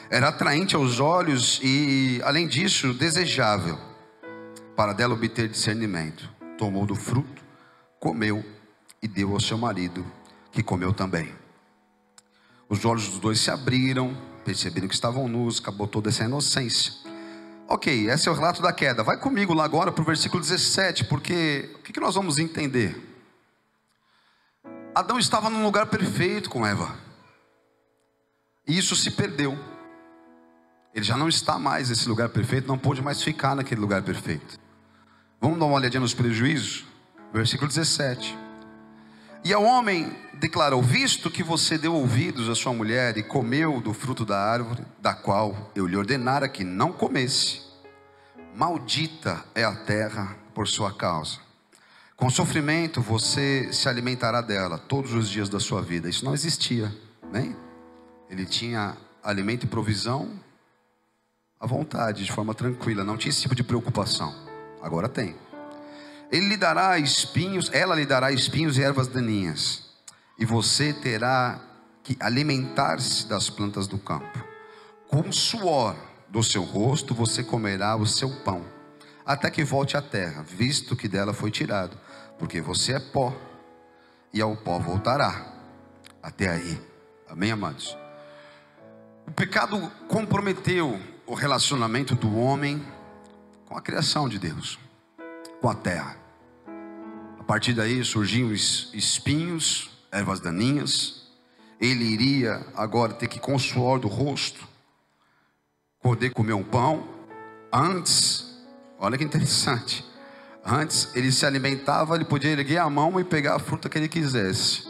era atraente aos olhos e, além disso, desejável, para dela obter discernimento, tomou do fruto, comeu e deu ao seu marido, que comeu também. Os olhos dos dois se abriram, perceberam que estavam nus, acabou toda essa inocência. Ok, esse é o relato da queda. Vai comigo lá agora para o versículo 17, porque o que nós vamos entender? Adão estava num lugar perfeito com Eva, e isso se perdeu. Ele já não está mais nesse lugar perfeito, não pôde mais ficar naquele lugar perfeito. Vamos dar uma olhadinha nos prejuízos? Versículo 17. E ao homem declarou: visto que você deu ouvidos à sua mulher e comeu do fruto da árvore, da qual eu lhe ordenara que não comesse, maldita é a terra por sua causa. Com sofrimento você se alimentará dela todos os dias da sua vida. Isso não existia, né? Ele tinha alimento e provisão à vontade, de forma tranquila, não tinha esse tipo de preocupação. Agora tem. Ele lhe dará espinhos, ela lhe dará espinhos e ervas daninhas, e você terá que alimentar-se das plantas do campo. Com o suor do seu rosto você comerá o seu pão, até que volte à terra, visto que dela foi tirado, porque você é pó, e ao pó voltará. Até aí, amém, amados? O pecado comprometeu o relacionamento do homem com a criação de Deus, com a terra. A partir daí surgiam espinhos, ervas daninhas. Ele iria agora ter que, com o suor do rosto, poder comer um pão. Antes, olha que interessante, antes ele se alimentava, ele podia erguer a mão e pegar a fruta que ele quisesse.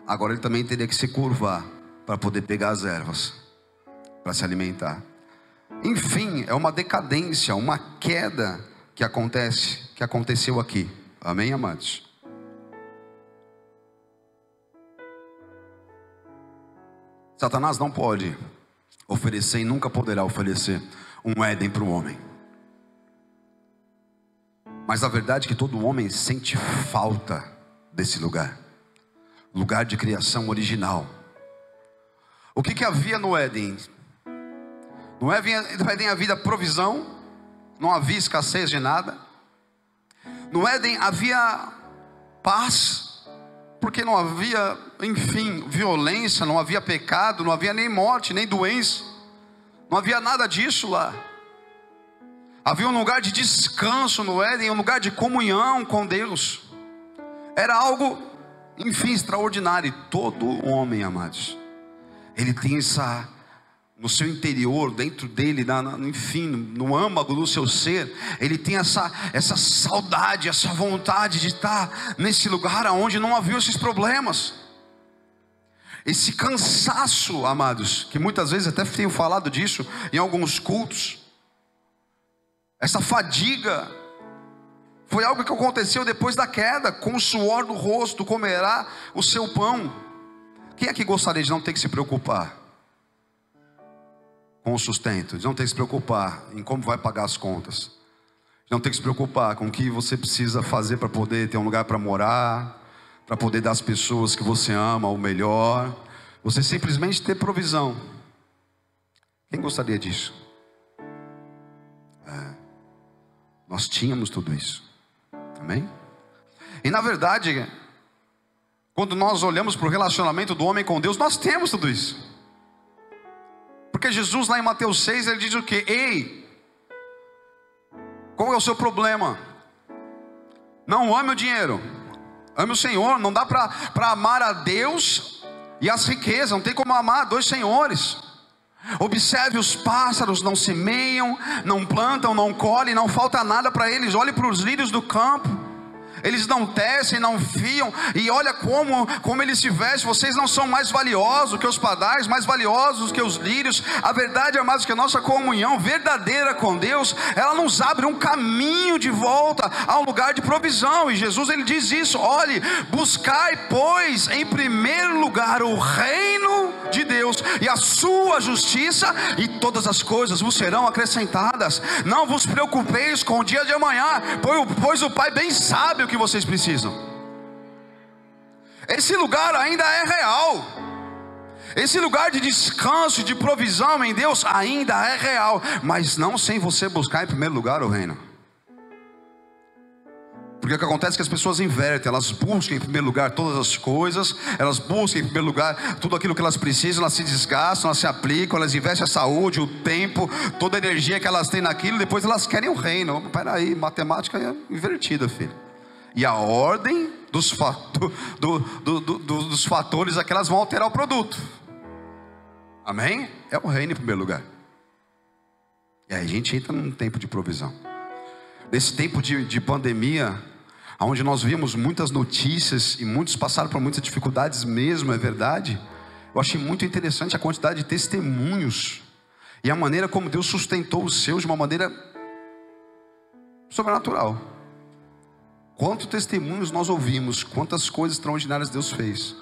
Agora ele também teria que se curvar para poder pegar as ervas, para se alimentar. Enfim, é uma decadência, uma queda que aconteceu aqui. Amém, amados? Satanás não pode oferecer e nunca poderá oferecer um Éden para o homem. Mas a verdade é que todo homem sente falta desse lugar, lugar de criação original. O que havia no Éden? No Éden havia provisão, não havia escassez de nada. No Éden havia paz, porque não havia, enfim, violência, não havia pecado, não havia nem morte, nem doença, não havia nada disso lá. Havia um lugar de descanso no Éden, um lugar de comunhão com Deus. Era algo, enfim, extraordinário. E todo homem, amados, ele tem essa, no seu interior, dentro dele, enfim, no âmago do seu ser, ele tem essa saudade, essa vontade de estar nesse lugar onde não havia esses problemas. Esse cansaço, amados, que muitas vezes até tenho falado disso em alguns cultos. Essa fadiga foi algo que aconteceu depois da queda. Com o suor do rosto comerá o seu pão. Quem é que gostaria de não ter que se preocupar com o sustento, de não ter que se preocupar em como vai pagar as contas, de não ter que se preocupar com o que você precisa fazer para poder ter um lugar para morar, para poder dar às pessoas que você ama o melhor, você simplesmente ter provisão? Quem gostaria disso? Nós tínhamos tudo isso, amém? E na verdade, quando nós olhamos para o relacionamento do homem com Deus, nós temos tudo isso. Porque Jesus lá em Mateus 6, ele diz o quê? Ei, Qual é o seu problema? Não ame o dinheiro, ame o Senhor. Não dá para amar a Deus e as riquezas. Não tem como amar dois senhores. Observe os pássaros, não semeiam, não plantam, não colhem, não falta nada para eles. Olhe para os lírios do campo, eles não tecem, não fiam, e olha como eles se vestem. Vocês não são mais valiosos que os padais, mais valiosos que os lírios. A verdade, amados, que a nossa comunhão verdadeira com Deus, ela nos abre um caminho de volta a um lugar de provisão. E Jesus, ele diz isso: olhe, buscai pois em primeiro lugar o reino de Deus e a sua justiça, e todas as coisas vos serão acrescentadas. Não vos preocupeis com o dia de amanhã, pois o Pai bem sabe o que vocês precisam. Esse lugar ainda é real. Esse lugar de descanso, de provisão em Deus ainda é real, mas não sem você buscar em primeiro lugar o reino. Porque o que acontece é que as pessoas invertem. Elas buscam em primeiro lugar todas as coisas, elas buscam em primeiro lugar tudo aquilo que elas precisam, elas se desgastam, elas se aplicam, elas investem a saúde, o tempo, toda a energia que elas têm naquilo. Depois elas querem o reino. Peraí, matemática é invertida, filho. E a ordem dos fatores é que elas vão alterar o produto. Amém? É o reino em primeiro lugar. E aí a gente entra num tempo de provisão. Nesse tempo de pandemia, onde nós vimos muitas notícias e muitos passaram por muitas dificuldades mesmo, é verdade. Eu achei muito interessante a quantidade de testemunhos e a maneira como Deus sustentou os seus de uma maneira sobrenatural. Quantos testemunhos nós ouvimos, quantas coisas extraordinárias Deus fez.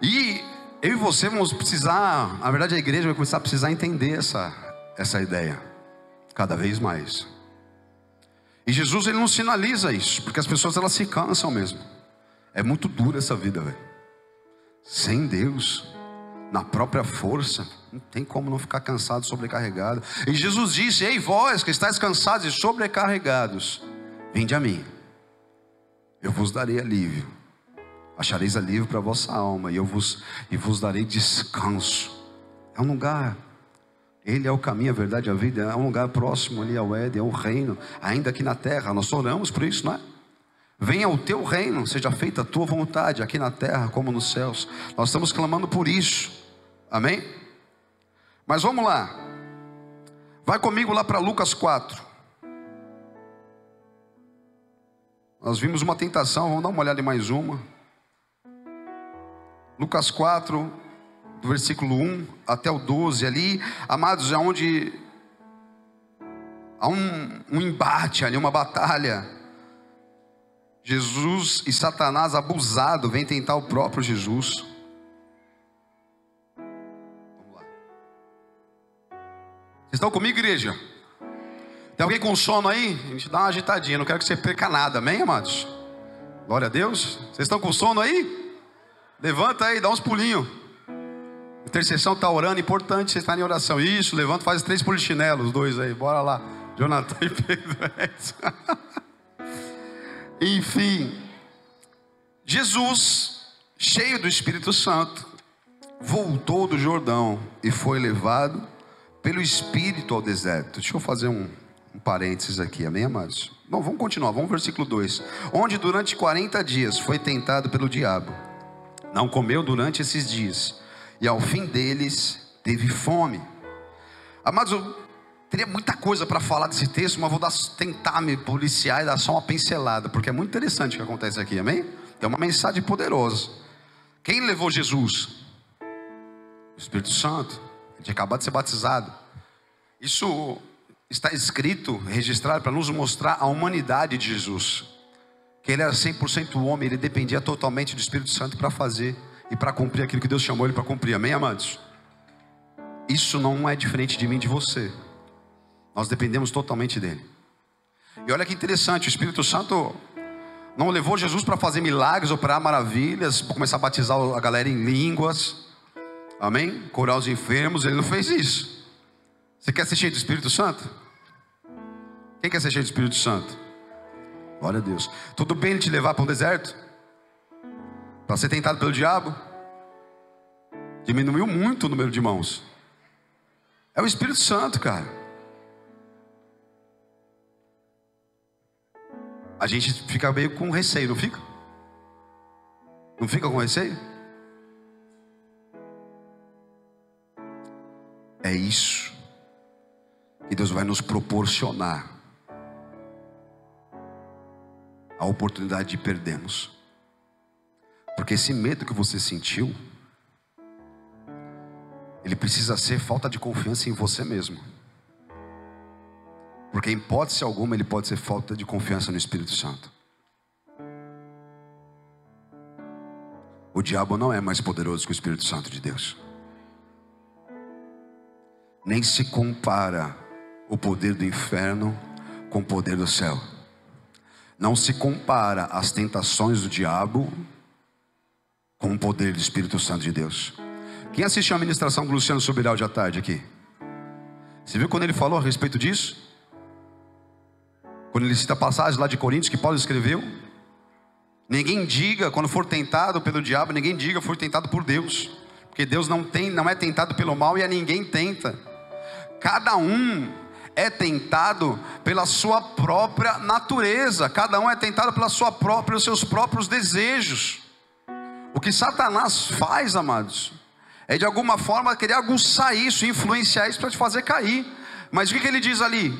E eu e você vamos precisar, na verdade a igreja vai começar a precisar entender essa ideia cada vez mais. E Jesus, ele não sinaliza isso, porque as pessoas, elas se cansam mesmo. É muito dura essa vida, velho. Sem Deus, na própria força, não tem como não ficar cansado, sobrecarregado. E Jesus disse: ei vós que estáis cansados e sobrecarregados, vinde a mim, eu vos darei alívio. Achareis alívio para a vossa alma, e vos darei descanso. É um lugar, Ele é o caminho, a verdade e a vida. É um lugar próximo ali ao Éden, é o reino, ainda aqui na terra. Nós oramos por isso, não é? Venha o teu reino, seja feita a tua vontade, aqui na terra como nos céus. Nós estamos clamando por isso, amém? Mas vamos lá, vai comigo lá para Lucas 4. Nós vimos uma tentação, vamos dar uma olhada em mais uma. Lucas 4, do versículo 1 até o 12, ali, amados, é onde há um embate ali, uma batalha. Jesus e Satanás, abusado, vem tentar o próprio Jesus. Vamos lá. Vocês estão comigo, igreja? Tem alguém com sono aí? A gente dá uma agitadinha, não quero que você perca nada, amém, amados? Glória a Deus. Vocês estão com sono aí? Levanta aí, dá uns pulinhos. Intercessão está orando, importante, vocês estarem em oração. Isso, levanta, faz 3 polichinelos, os 2 aí, bora lá. Jonathan e Pedro. Enfim, Jesus, cheio do Espírito Santo, voltou do Jordão e foi levado pelo Espírito ao deserto. Deixa eu fazer um parênteses aqui, amém, amados? Não, vamos continuar, vamos ao versículo 2. Onde durante 40 dias foi tentado pelo diabo. Não comeu durante esses dias, e ao fim deles teve fome. Amados, eu teria muita coisa para falar desse texto, mas vou tentar me policiar e dar só uma pincelada, porque é muito interessante o que acontece aqui, amém? É uma mensagem poderosa. Quem levou Jesus? O Espírito Santo. Ele tinha acabado de ser batizado. Isso está escrito, registrado, para nos mostrar a humanidade de Jesus, que ele era 100% homem, ele dependia totalmente do Espírito Santo para fazer e para cumprir aquilo que Deus chamou ele para cumprir, amém, amados? Isso não é diferente de mim e de você. Nós dependemos totalmente dele. E olha que interessante, o Espírito Santo não levou Jesus para fazer milagres, operar maravilhas, para começar a batizar a galera em línguas, amém? Curar os enfermos. Ele não fez isso. Você quer ser cheio do Espírito Santo? Quem quer ser cheio do Espírito Santo? Glória a Deus. Tudo bem ele te levar para um deserto? Para ser tentado pelo diabo? Diminuiu muito o número de mãos. É o Espírito Santo, cara. a gente fica meio com receio, não fica? Não fica com receio? É isso que Deus vai nos proporcionar a oportunidade de perdermos. Porque esse medo que você sentiu, ele precisa ser falta de confiança em você mesmo. Porque em hipótese alguma ele pode ser falta de confiança no Espírito Santo. O diabo não é mais poderoso que o Espírito Santo de Deus. Nem se compara o poder do inferno com o poder do céu. Não se compara as tentações do diabo com o poder do Espírito Santo de Deus. Quem assistiu a ministração do Luciano Subirá hoje à tarde aqui? Você viu quando ele falou a respeito disso? Quando ele cita a passagem lá de Coríntios que Paulo escreveu: ninguém diga, quando for tentado pelo diabo, ninguém diga foi tentado por Deus. Porque Deus não é tentado pelo mal e a ninguém tenta. Cada um é tentado pela sua própria natureza. Cada um é tentado pelos seus próprios desejos. O que Satanás faz, amados, é de alguma forma querer aguçar isso, influenciar isso para te fazer cair. Mas o que ele diz ali?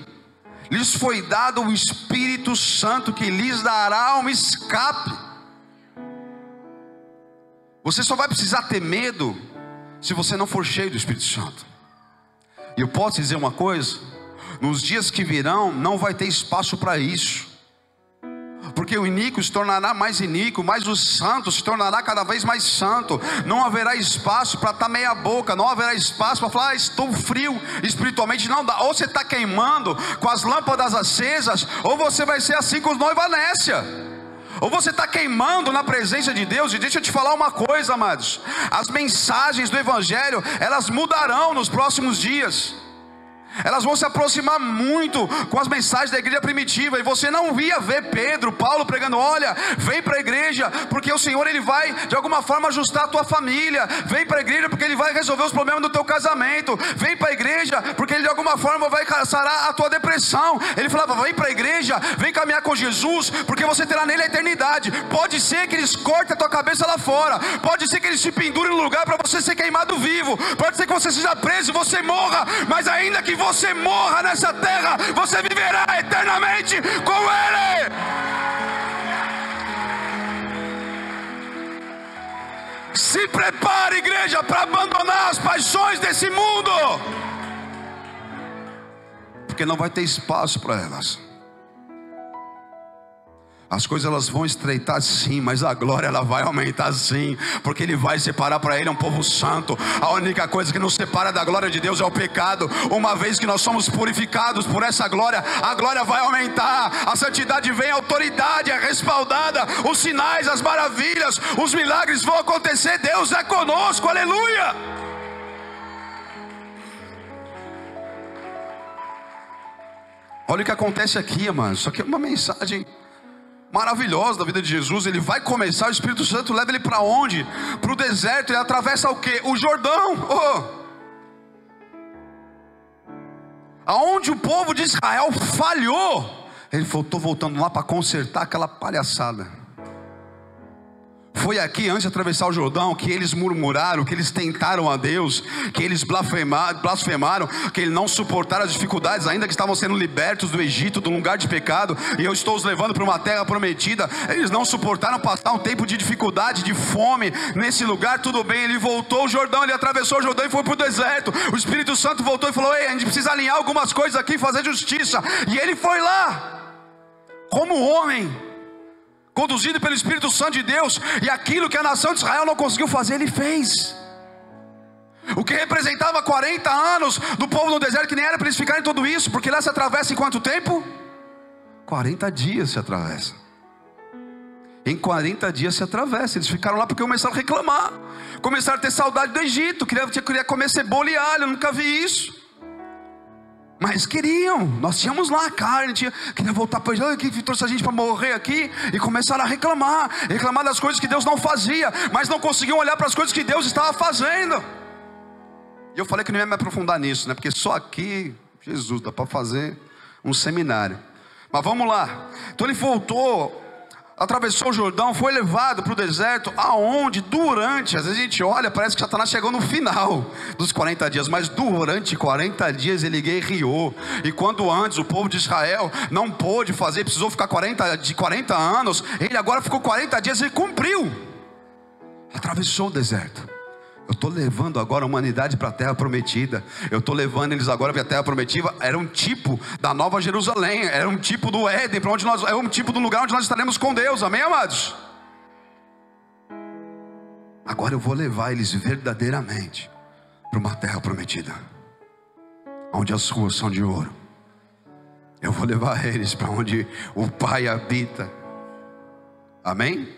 Lhes foi dado o Espírito Santo que lhes dará um escape. Você só vai precisar ter medo se você não for cheio do Espírito Santo. E eu posso dizer uma coisa: nos dias que virão não vai ter espaço para isso. Porque o iníquo se tornará mais iníquo, mas o santo se tornará cada vez mais santo. Não haverá espaço para estar meia boca, não haverá espaço para falar: estou frio espiritualmente. Não dá. Ou você está queimando com as lâmpadas acesas, ou você vai ser assim com os noiva nécia. Ou você está queimando na presença de Deus. E deixa eu te falar uma coisa, amados: as mensagens do Evangelho, elas mudarão nos próximos dias. Elas vão se aproximar muito com as mensagens da igreja primitiva. E você não ia ver Pedro, Paulo pregando: olha, vem para a igreja, porque o Senhor ele vai de alguma forma ajustar a tua família. Vem para a igreja porque Ele vai resolver os problemas do teu casamento. Vem para a igreja porque Ele de alguma forma vai sarar a tua depressão. Ele falava: vem para a igreja, vem caminhar com Jesus, porque você terá nele a eternidade. Pode ser que eles cortem a tua cabeça lá fora. Pode ser que eles te pendurem no lugar para você ser queimado vivo. Pode ser que você seja preso e você morra. Mas ainda que você morra nessa terra, você viverá eternamente com Ele. Se prepare, igreja, para abandonar as paixões desse mundo, porque não vai ter espaço para elas. As coisas elas vão estreitar sim, mas a glória ela vai aumentar sim, porque Ele vai separar para Ele um povo santo. A única coisa que nos separa da glória de Deus é o pecado. Uma vez que nós somos purificados por essa glória, a glória vai aumentar, a santidade vem, a autoridade é respaldada, os sinais, as maravilhas, os milagres vão acontecer. Deus é conosco, aleluia. Olha o que acontece aqui, mano. Isso aqui é uma mensagem maravilhosa da vida de Jesus. Ele vai começar, o Espírito Santo leva ele para onde? Para o deserto. Ele atravessa o quê? O Jordão. Aonde o povo de Israel falhou, ele falou: estou voltando lá para consertar aquela palhaçada. Foi aqui, antes de atravessar o Jordão, que eles murmuraram, que eles tentaram a Deus, que eles blasfemaram, que eles não suportaram as dificuldades, ainda que estavam sendo libertos do Egito, do lugar de pecado, e eu estou os levando para uma terra prometida. Eles não suportaram passar um tempo de dificuldade, de fome nesse lugar. Tudo bem, ele voltou o Jordão, ele atravessou o Jordão e foi para o deserto. O Espírito Santo voltou e falou: ei, a gente precisa alinhar algumas coisas aqui, fazer justiça. E ele foi lá, como homem, conduzido pelo Espírito Santo de Deus, e aquilo que a nação de Israel não conseguiu fazer, ele fez. O que representava 40 anos do povo no deserto, que nem era para eles ficarem tudo isso, porque lá se atravessa em quanto tempo? 40 dias se atravessa. Em 40 dias se atravessa. Eles ficaram lá porque começaram a reclamar, começaram a ter saudade do Egito, queria comer cebola e alho. Eu nunca vi isso. Mas queriam, nós tínhamos lá a carne, queria voltar para o que trouxe a gente para morrer aqui. E começaram a reclamar das coisas que Deus não fazia, mas não conseguiam olhar para as coisas que Deus estava fazendo. E eu falei que não ia me aprofundar nisso, né? Porque só aqui, Jesus, dá para fazer um seminário. Mas vamos lá. Então ele voltou, atravessou o Jordão, foi levado para o deserto, aonde durante, às vezes a gente olha, parece que Satanás chegou no final dos 40 dias, mas durante 40 dias ele guerreou. E quando antes o povo de Israel não pôde fazer, precisou ficar 40 anos, ele agora ficou 40 dias e cumpriu. Atravessou o deserto. Eu estou levando agora a humanidade para a terra prometida. Eu estou levando eles agora para a terra prometida. Era um tipo da Nova Jerusalém. Era um tipo do Éden, para onde nós, é um tipo do lugar onde nós estaremos com Deus. Amém, amados? Agora eu vou levar eles verdadeiramente para uma terra prometida, onde as ruas são de ouro. Eu vou levar eles para onde o Pai habita. Amém?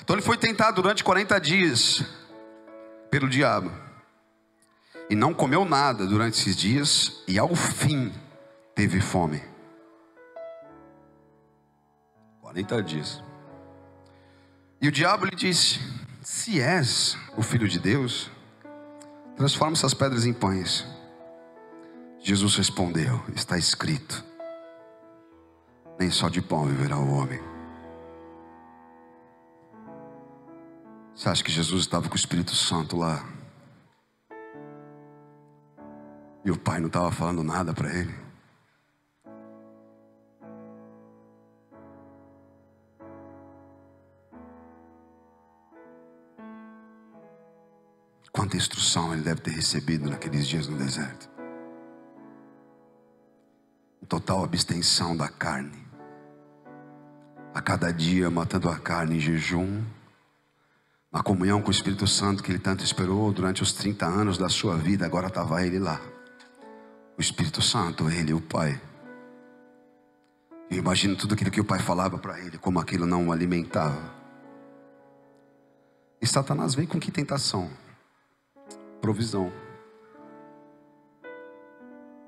Então ele foi tentado durante 40 dias pelo diabo, e não comeu nada durante esses dias, e ao fim teve fome. 40 dias. E o diabo lhe disse: se és o Filho de Deus, transforma essas pedras em pães. Jesus respondeu: está escrito, nem só de pão viverá o homem. Você acha que Jesus estava com o Espírito Santo lá e o Pai não estava falando nada para ele? Quanta instrução ele deve ter recebido naqueles dias no deserto. Total abstenção da carne, a cada dia matando a carne em jejum, a comunhão com o Espírito Santo que ele tanto esperou durante os 30 anos da sua vida. Agora estava ele lá, o Espírito Santo, ele, o Pai. Eu imagino tudo aquilo que o Pai falava para ele, como aquilo não o alimentava. E Satanás vem com que tentação? Provisão.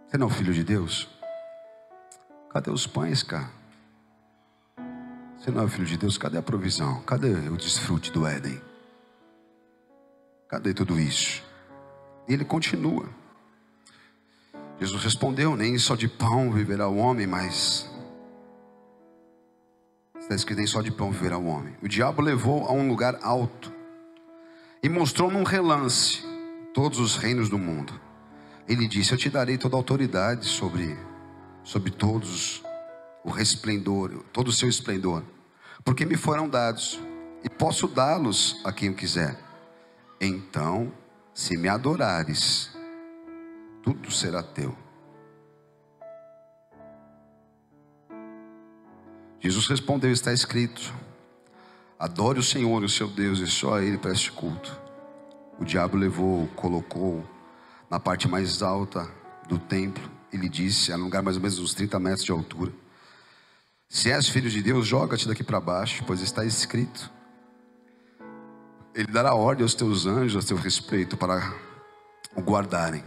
Você não é o Filho de Deus? Cadê os pães, cara? Você não é o Filho de Deus? Cadê a provisão? Cadê o desfrute do Éden? Cadê tudo isso? E ele continua. Jesus respondeu: nem só de pão viverá o homem, mas está escrito: nem só de pão viverá o homem. O diabo levou a um lugar alto e mostrou num relance todos os reinos do mundo. Ele disse: eu te darei toda a autoridade sobre todos o resplendor, todo o seu esplendor, porque me foram dados, e posso dá-los a quem eu quiser. Então, se me adorares, tudo será teu. Jesus respondeu: está escrito, adore o Senhor, o seu Deus, e só a Ele preste culto. O diabo levou, colocou na parte mais alta do templo. Ele disse, era um lugar mais ou menos uns 30 metros de altura: se és filho de Deus, joga-te daqui para baixo, pois está escrito, Ele dará ordem aos teus anjos a teu respeito para o guardarem.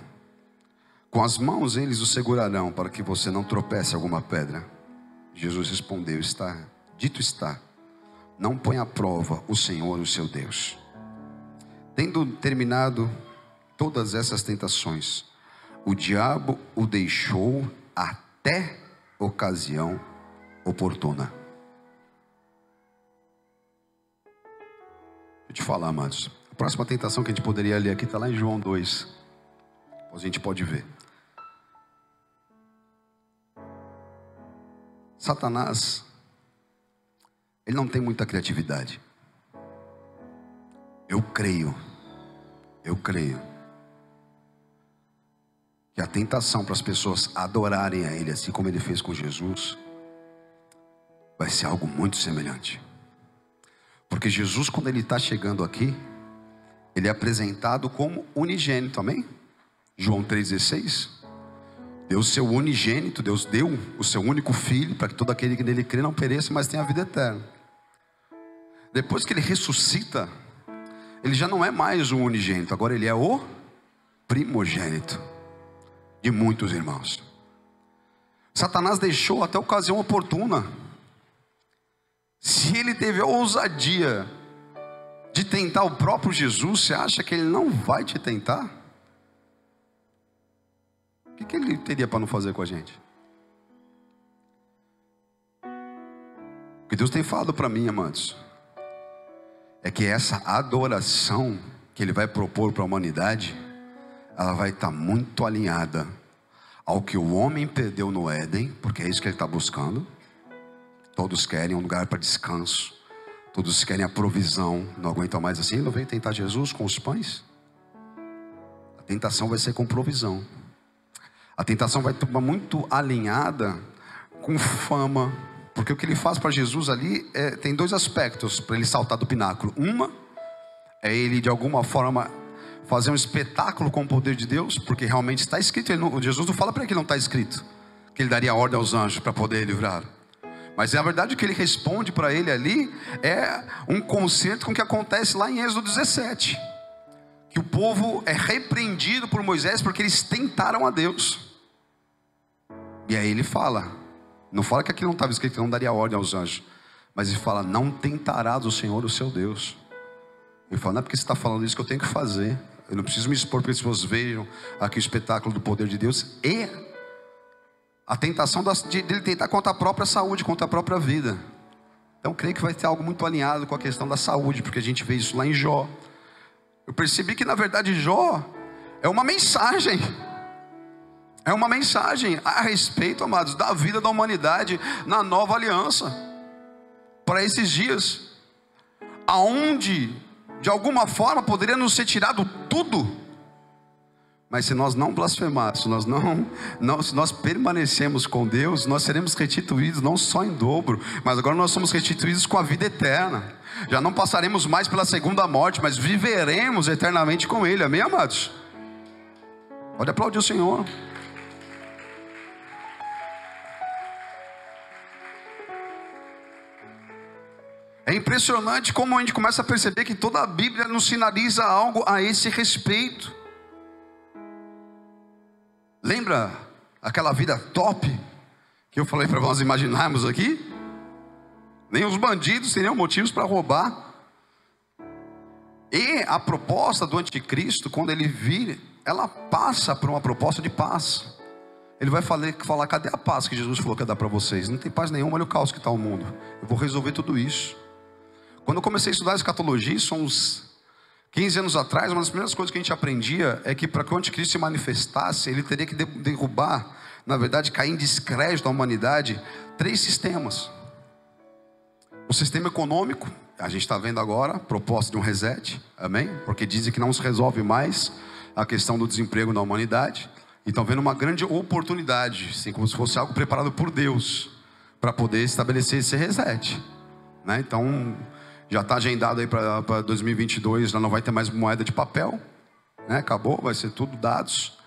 Com as mãos eles o segurarão, para que você não tropece alguma pedra. Jesus respondeu: dito está, não põe à prova o Senhor, o seu Deus. Tendo terminado todas essas tentações, o diabo o deixou até ocasião oportuna. Deixa eu te falar, amados. A próxima tentação que a gente poderia ler aqui está lá em João 2. A gente pode ver. Satanás, ele não tem muita criatividade. Eu creio que a tentação para as pessoas adorarem a Ele, assim como Ele fez com Jesus, vai ser algo muito semelhante. Porque Jesus, quando Ele está chegando aqui, Ele é apresentado como unigênito, amém? João 3,16. Deus seu unigênito, Deus deu o seu único filho, para que todo aquele que nele crê não pereça, mas tenha a vida eterna. Depois que Ele ressuscita, Ele já não é mais o unigênito, agora Ele é o primogênito de muitos irmãos. Satanás deixou até a ocasião oportuna. Se ele teve a ousadia de tentar o próprio Jesus, você acha que ele não vai te tentar? O que ele teria para não fazer com a gente? que Deus tem falado para mim, amados, é que essa adoração que Ele vai propor para a humanidade, ela vai estar muito alinhada ao que o homem perdeu no Éden, porque é isso que ele está buscando. Todos querem um lugar para descanso, todos querem a provisão, não aguentam mais assim. Não veio tentar Jesus com os pães? A tentação vai ser com provisão. A tentação vai estar muito alinhada com fama, porque o que ele faz para Jesus ali tem dois aspectos para ele saltar do pináculo. Uma é ele de alguma forma fazer um espetáculo com o poder de Deus, porque realmente está escrito. Jesus não fala para ele que não está escrito, que ele daria ordem aos anjos para poder livrar. Mas na verdade o que ele responde para ele ali é um concerto com o que acontece lá em Êxodo 17, que o povo é repreendido por Moisés porque eles tentaram a Deus. E aí ele fala, não fala que aqui não estava escrito que não daria ordem aos anjos, mas ele fala: não tentarás o Senhor o seu Deus. Ele fala: não é porque você está falando isso que eu tenho que fazer, eu não preciso me expor para que as pessoas vejam aqui o espetáculo do poder de Deus. E a tentação de ele tentar contra a própria saúde, contra a própria vida. Então creio que vai ter algo muito alinhado com a questão da saúde, porque a gente vê isso lá em Jó. Eu percebi que na verdade Jó é uma mensagem. É uma mensagem a respeito, amados, da vida da humanidade na nova aliança, para esses dias, aonde de alguma forma poderia nos ser tirado tudo, mas se nós não blasfemarmos, se nós permanecemos com Deus, nós seremos restituídos não só em dobro, mas agora nós somos restituídos com a vida eterna. Já não passaremos mais pela segunda morte, mas viveremos eternamente com Ele. Amém, amados? Pode aplaudir o Senhor. É impressionante como a gente começa a perceber que toda a Bíblia nos sinaliza algo a esse respeito. Lembra aquela vida top que eu falei para nós imaginarmos aqui? Nem os bandidos teriam motivos para roubar. E a proposta do anticristo, quando ele vir, ela passa por uma proposta de paz. Ele vai falar: cadê a paz que Jesus falou que ia dar para vocês? Não tem paz nenhuma, olha o caos que está o mundo. Eu vou resolver tudo isso. Quando eu comecei a estudar escatologia, isso há uns 15 anos atrás, uma das primeiras coisas que a gente aprendia é que para que o anticristo se manifestasse, ele teria que derrubar, na verdade, cair em descrédito à humanidade, 3 sistemas. O sistema econômico, a gente está vendo agora, proposta de um reset, amém? Porque dizem que não se resolve mais a questão do desemprego na humanidade. E estão vendo uma grande oportunidade, assim, como se fosse algo preparado por Deus, para poder estabelecer esse reset, né? Então já está agendado aí para 2022, já não vai ter mais moeda de papel, né? Acabou, vai ser tudo dados.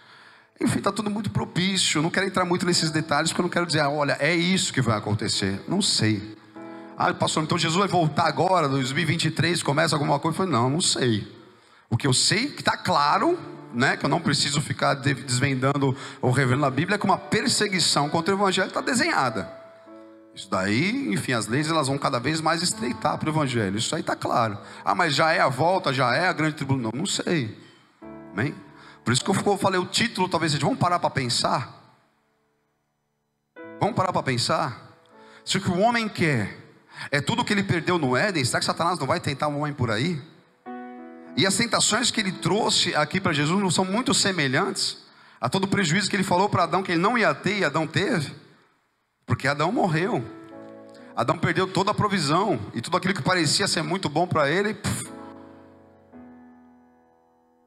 Enfim, está tudo muito propício. Não quero entrar muito nesses detalhes, porque eu não quero dizer: olha, é isso que vai acontecer. Não sei. Pastor, então Jesus vai voltar agora, 2023, começa alguma coisa? Eu falei: não sei. O que eu sei que está claro, né, que eu não preciso ficar desvendando ou revelando a Bíblia, é que uma perseguição contra o Evangelho está desenhada. Isso daí, enfim, as leis elas vão cada vez mais estreitar para o Evangelho. Isso aí está claro. Mas já é a volta, já é a grande tribulação? Não sei. Amém? Por isso que eu falei o título, talvez seja: vamos parar para pensar. Vamos parar para pensar. Se o que o homem quer é tudo que ele perdeu no Éden, será que Satanás não vai tentar um homem por aí? E as tentações que ele trouxe aqui para Jesus não são muito semelhantes a todo o prejuízo que ele falou para Adão que ele não ia ter e Adão teve? Porque Adão morreu. Adão perdeu toda a provisão, e tudo aquilo que parecia ser muito bom para ele,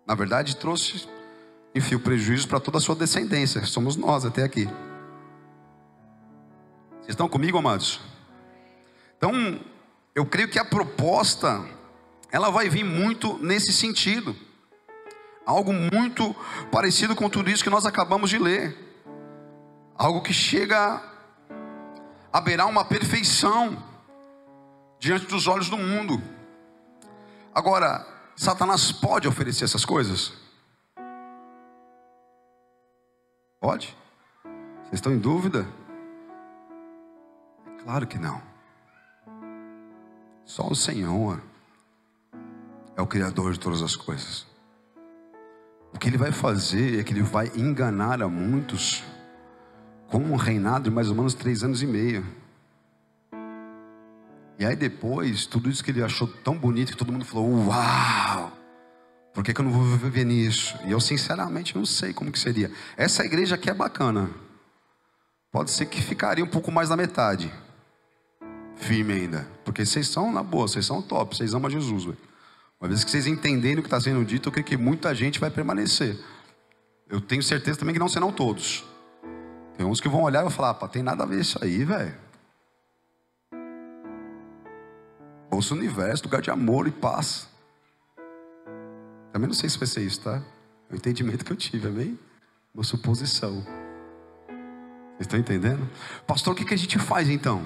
na verdade trouxe, enfim, o prejuízo para toda a sua descendência. Somos nós até aqui. Vocês estão comigo, amados? Então, eu creio que a proposta, ela vai vir muito nesse sentido. Algo muito parecido com tudo isso que nós acabamos de ler. Algo que chega a beirar uma perfeição diante dos olhos do mundo. Agora, Satanás pode oferecer essas coisas? Pode? Vocês estão em dúvida? É claro que não. Só o Senhor é o Criador de todas as coisas. O que Ele vai fazer é que Ele vai enganar a muitos com um reinado de mais ou menos 3 anos e meio. E aí depois, tudo isso que ele achou tão bonito, que todo mundo falou, uau, por que eu não vou viver nisso? E eu sinceramente não sei como que seria. Essa igreja aqui é bacana. Pode ser que ficaria um pouco mais na metade. Firme ainda. Porque vocês são na boa, vocês são top, vocês amam Jesus, véio. Uma vez que vocês entenderem o que está sendo dito, eu creio que muita gente vai permanecer. Eu tenho certeza também que não serão todos. Tem uns que vão olhar e vão falar, pá, tem nada a ver isso aí, velho. Bolsa Universo, lugar de amor e paz. Também não sei se vai ser isso, tá? É o entendimento que eu tive, amém? Uma suposição. Vocês estão entendendo? Pastor, o que a gente faz então?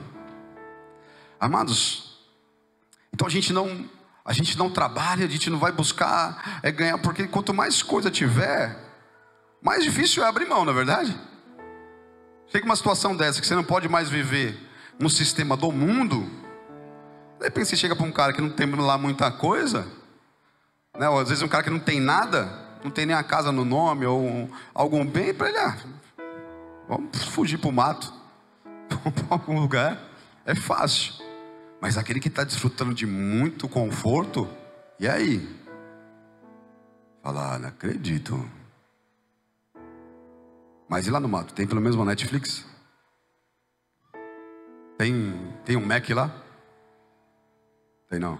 Amados, então a gente não trabalha, a gente não vai buscar ganhar, porque quanto mais coisa tiver, mais difícil é abrir mão, não é verdade? Chega uma situação dessa que você não pode mais viver no sistema do mundo. De repente você chega para um cara que não tem lá muita coisa, né? Ou às vezes um cara que não tem nada, não tem nem a casa no nome ou algum bem, para ele, vamos fugir para o mato, vamos para algum lugar, é fácil. Mas aquele que está desfrutando de muito conforto, e aí? Fala, não acredito. Mas e lá no mato? Tem pelo menos uma Netflix? Tem um Mac lá? Tem não.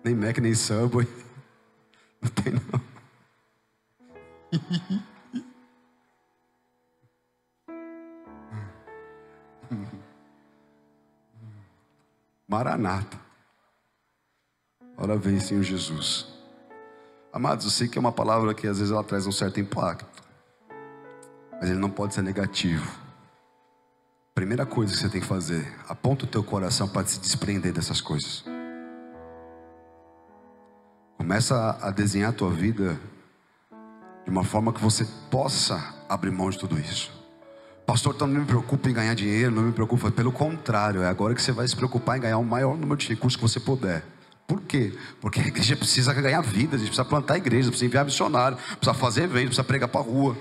Nem Mac, nem Subway. Não tem não. Maranata. Ora vem, Senhor Jesus. Amados, eu sei que é uma palavra que às vezes ela traz um certo impacto, mas ele não pode ser negativo. Primeira coisa que você tem que fazer, aponta o teu coração para se desprender dessas coisas. Começa a desenhar a tua vida de uma forma que você possa abrir mão de tudo isso. Pastor, então não me preocupa em ganhar dinheiro, não me preocupa. Pelo contrário, é agora que você vai se preocupar em ganhar o maior número de recursos que você puder. Por quê? Porque a igreja precisa ganhar vidas, a gente precisa plantar a igreja, precisa enviar missionário, precisa fazer evento, precisa pregar para a rua.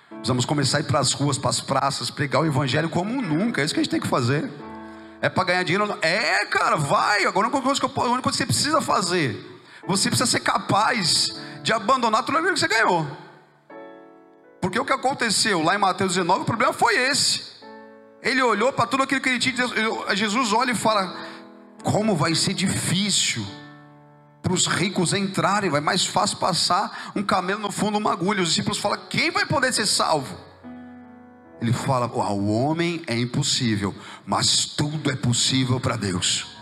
Precisamos começar a ir para as ruas, para as praças, pregar o evangelho como nunca. É isso que a gente tem que fazer. É para ganhar dinheiro? É, cara, vai. Agora a única coisa que você precisa fazer, você precisa ser capaz de abandonar tudo aquilo que você ganhou. Porque o que aconteceu lá em Mateus 19, o problema foi esse. Ele olhou para tudo aquilo que ele tinha. Jesus olha e fala, como vai ser difícil para os ricos entrarem, vai mais fácil passar um camelo no fundo de uma agulha. Os discípulos falam, quem vai poder ser salvo? Ele fala, ao homem é impossível, mas tudo é possível para Deus.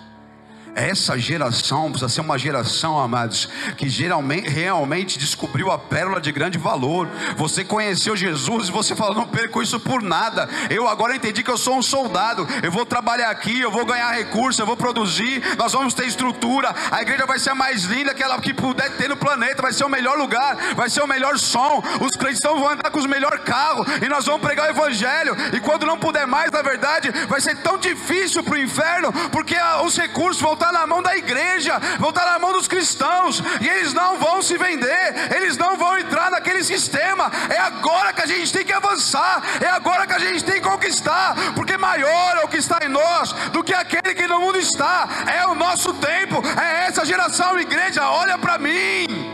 Essa geração precisa ser uma geração, amados, que realmente descobriu a pérola de grande valor. Você conheceu Jesus e você fala, não perco isso por nada. Eu agora entendi que eu sou um soldado. Eu vou trabalhar aqui, eu vou ganhar recurso, eu vou produzir, nós vamos ter estrutura. A igreja vai ser a mais linda que ela que puder ter no planeta. Vai ser o melhor lugar, vai ser o melhor som. Os cristãos vão andar com os melhores carros e nós vamos pregar o evangelho. E quando não puder mais, na verdade, vai ser tão difícil para o inferno, porque os recursos vão estar na mão da igreja, vão estar na mão dos cristãos, e eles não vão se vender, eles não vão entrar naquele sistema. É agora que a gente tem que avançar, é agora que a gente tem que conquistar, porque maior é o que está em nós do que aquele que no mundo está. É o nosso tempo, é essa geração. Igreja, olha para mim.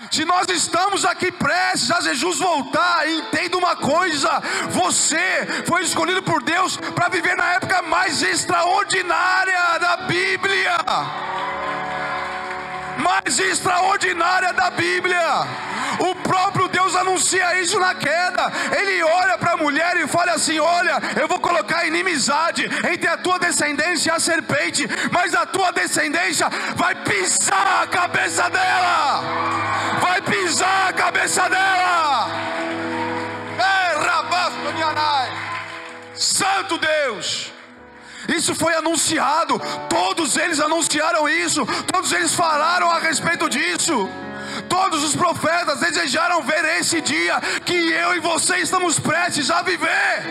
Se nós estamos aqui prestes a Jesus voltar, entenda uma coisa: você foi escolhido por Deus para viver na época mais extraordinária da Bíblia. Mais extraordinária da Bíblia. O próprio Deus anuncia isso na queda. Ele olha para a mulher e fala assim, olha, eu vou colocar inimizade entre a tua descendência e a serpente, mas a tua descendência vai pisar a cabeça dela. Vai pisar a cabeça dela. Santo Deus. Isso foi anunciado, todos eles anunciaram isso, todos eles falaram a respeito disso. Todos os profetas desejaram ver esse dia que eu e você estamos prestes a viver.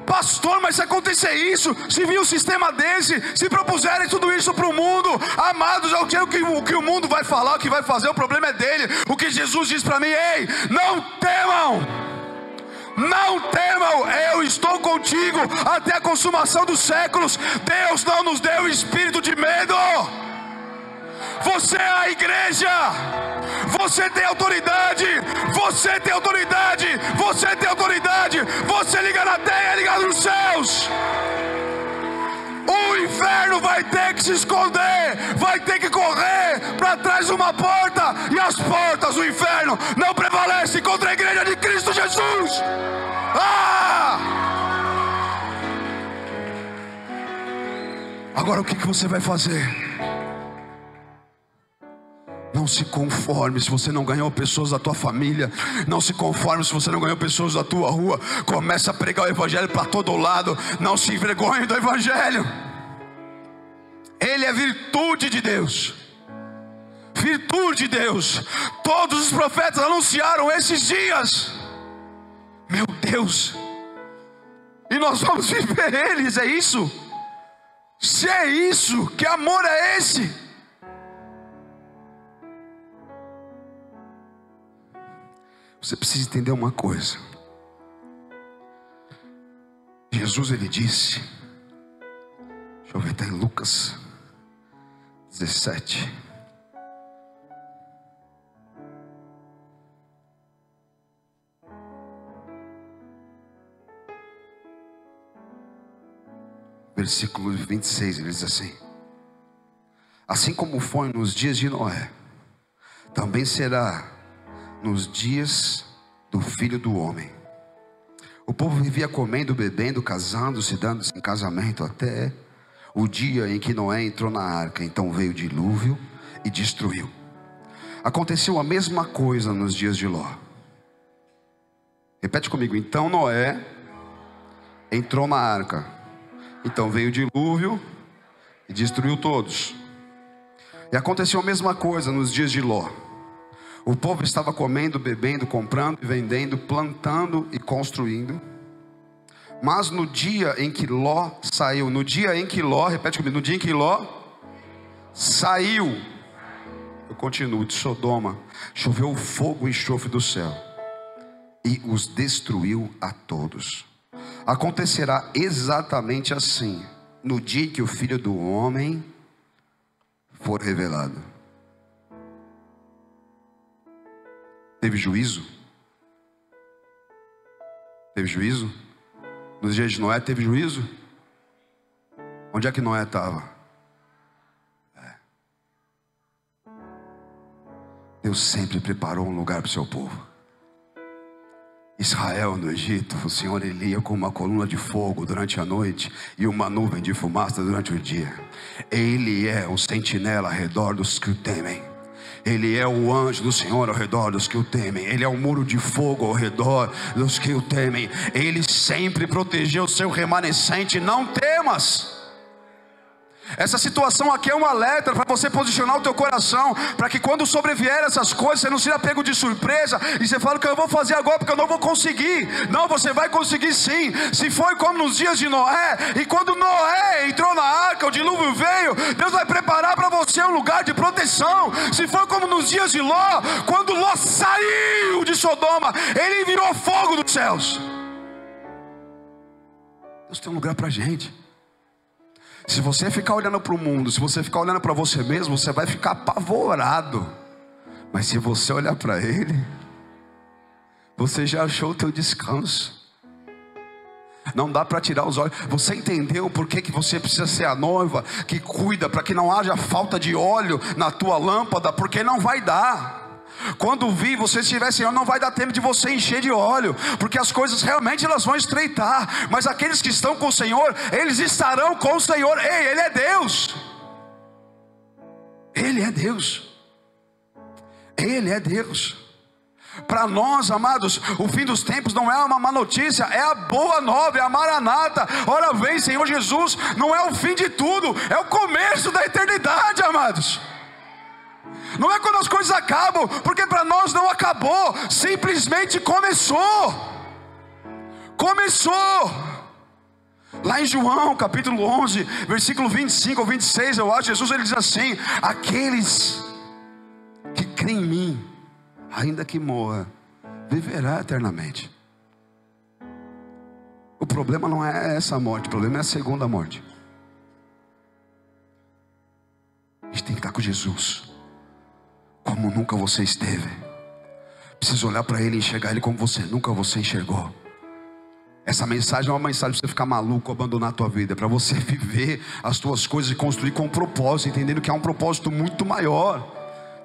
Pastor, mas se acontecer isso, se vir um sistema desse, se propuserem tudo isso para o mundo, amados, eu quero o que o mundo vai falar, o que vai fazer, o problema é dele. O que Jesus diz para mim, ei, não temam. Não temam, eu estou contigo até a consumação dos séculos. Deus não nos deu espírito de medo. Você é a igreja. Você tem autoridade. Você tem autoridade. Você tem autoridade. Você liga na terra, liga nos céus. O inferno vai ter que se esconder, vai ter que correr para trás de uma porta, e as portas do inferno não prevalecem contra a igreja de Cristo Jesus. Agora o que você vai fazer? Não se conforme se você não ganhou pessoas da tua família. Não se conforme se você não ganhou pessoas da tua rua. Comece a pregar o evangelho para todo lado. Não se envergonhe do evangelho. Ele é virtude de Deus. Virtude de Deus. Todos os profetas anunciaram esses dias. Meu Deus. E nós vamos viver eles, é isso? Se é isso, que amor é esse? Você precisa entender uma coisa. Jesus, ele disse, deixa eu ver, está em Lucas 17. Versículo 26, ele diz assim: assim como foi nos dias de Noé, também será nos dias do Filho do Homem. O povo vivia comendo, bebendo, casando-se, dando-se em casamento, até o dia em que Noé entrou na arca. Então veio o dilúvio e destruiu. Aconteceu a mesma coisa nos dias de Ló. Repete comigo. Então Noé entrou na arca. Então veio o dilúvio e destruiu todos. E aconteceu a mesma coisa nos dias de Ló. O povo estava comendo, bebendo, comprando e vendendo, plantando e construindo. Mas no dia em que Ló saiu, repete comigo, no dia em que Ló saiu, eu continuo, de Sodoma, choveu fogo e enxofre do céu e os destruiu a todos. Acontecerá exatamente assim no dia em que o Filho do Homem for revelado. Teve juízo? Teve juízo? Nos dias de Noé teve juízo? Onde é que Noé estava? Deus sempre preparou um lugar para o seu povo. Israel no Egito, o Senhor ele ia com uma coluna de fogo durante a noite e uma nuvem de fumaça durante o dia. Ele é o sentinela ao redor dos que o temem. Ele é o anjo do Senhor ao redor dos que o temem. Ele é o muro de fogo ao redor dos que o temem. Ele sempre protegeu o seu remanescente. Não temas. Essa situação aqui é um alerta para você posicionar o teu coração, para que quando sobrevier essas coisas, você não seja pego de surpresa e você fala que eu vou fazer agora porque eu não vou conseguir. Não, você vai conseguir sim. Se foi como nos dias de Noé, e quando Noé entrou na arca, o dilúvio veio, Deus vai preparar para você um lugar de proteção. Se foi como nos dias de Ló, quando Ló saiu de Sodoma, ele virou fogo dos céus. Deus tem um lugar para a gente. Se você ficar olhando para o mundo, se você ficar olhando para você mesmo, você vai ficar apavorado. Mas se você olhar para Ele, você já achou o teu descanso. Não dá para tirar os olhos. Você entendeu por que você precisa ser a noiva que cuida para que não haja falta de óleo na tua lâmpada? Porque não vai dar. Quando vir você estiver Senhor, não vai dar tempo de você encher de óleo, porque as coisas realmente elas vão estreitar. Mas aqueles que estão com o Senhor, eles estarão com o Senhor. Ei, Ele é Deus. Ele é Deus. Ele é Deus. Para nós, amados, o fim dos tempos não é uma má notícia, é a boa nova, é a maranata. Ora vem Senhor Jesus. Não é o fim de tudo, é o começo da eternidade, amados. Não é quando as coisas acabam, porque para nós não acabou, simplesmente começou. Começou. Lá em João capítulo 11, versículo 25 ou 26, eu acho, Jesus ele diz assim: aqueles que creem em mim, ainda que morra, viverá eternamente. O problema não é essa morte, o problema é a segunda morte. A gente tem que estar com Jesus como nunca você esteve. Precisa olhar para Ele e enxergar Ele como nunca você enxergou. Essa mensagem não é uma mensagem para você ficar maluco, abandonar a tua vida. É para você viver as tuas coisas e construir com um propósito, entendendo que há um propósito muito maior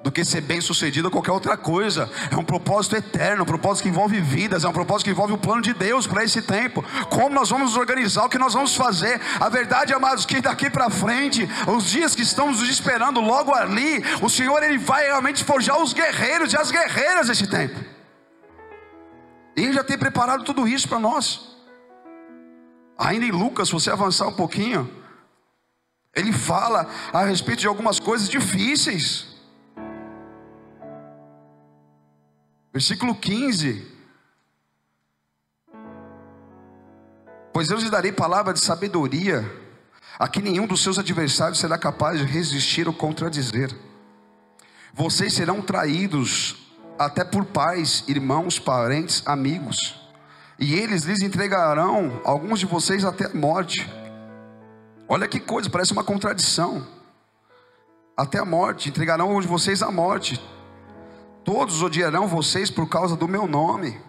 do que ser bem sucedido ou qualquer outra coisa. É um propósito eterno, um propósito que envolve vidas, é um propósito que envolve o plano de Deus para esse tempo. Como nós vamos nos organizar, o que nós vamos fazer. A verdade, amados, que daqui para frente, os dias que estamos nos esperando logo ali, o Senhor, Ele vai realmente forjar os guerreiros e as guerreiras desse tempo. E Ele já tem preparado tudo isso para nós. Ainda em Lucas, se você avançar um pouquinho, ele fala a respeito de algumas coisas difíceis. Versículo 15: pois eu lhes darei palavra de sabedoria, a que nenhum dos seus adversários será capaz de resistir ou contradizer. Vocês serão traídos até por pais, irmãos, parentes, amigos, e eles lhes entregarão alguns de vocês até a morte. Olha que coisa, parece uma contradição. Até a morte, entregarão alguns de vocês à morte. Todos odiarão vocês por causa do meu nome.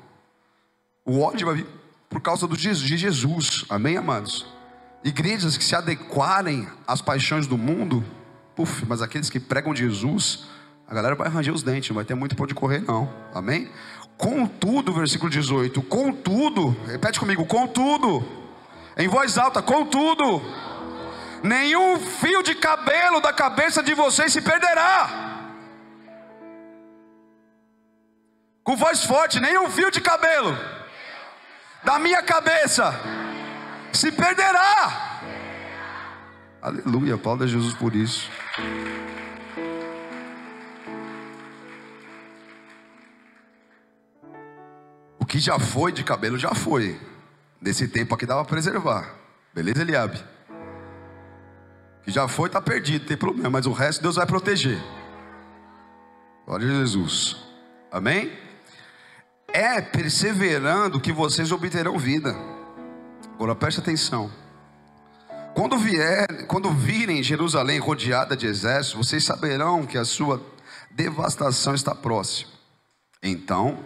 O ódio vai vir por causa de Jesus. Amém, amados? Igrejas que se adequarem às paixões do mundo, mas aqueles que pregam Jesus, a galera vai ranger os dentes, não vai ter muito para onde correr não. Amém? Contudo, versículo 18, contudo, repete comigo, contudo, em voz alta, contudo, nenhum fio de cabelo da cabeça de vocês se perderá. Com voz forte, nenhum fio de cabelo da minha cabeça se perderá. Aleluia, aplauda Jesus por isso. O que já foi de cabelo já foi. Nesse tempo aqui dava para preservar. Beleza, Eliabe? O que já foi está perdido, não tem problema. Mas o resto Deus vai proteger. Glória a Jesus. Amém? É perseverando que vocês obterão vida. Agora preste atenção. Quando virem Jerusalém rodeada de exércitos, vocês saberão que a sua devastação está próxima. Então,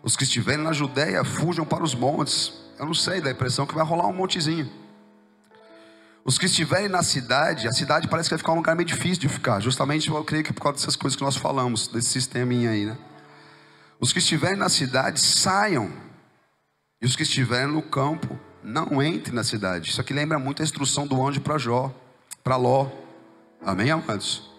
os que estiverem na Judéia fujam para os montes. Eu não sei, dá a impressão que vai rolar um montezinho. Os que estiverem na cidade, a cidade parece que vai ficar um lugar meio difícil de ficar. Justamente eu creio que por causa dessas coisas que nós falamos, desse sisteminha aí, né? Os que estiverem na cidade, saiam. E os que estiverem no campo, não entrem na cidade. Isso aqui lembra muito a instrução do anjo para Ló. Amém, amados?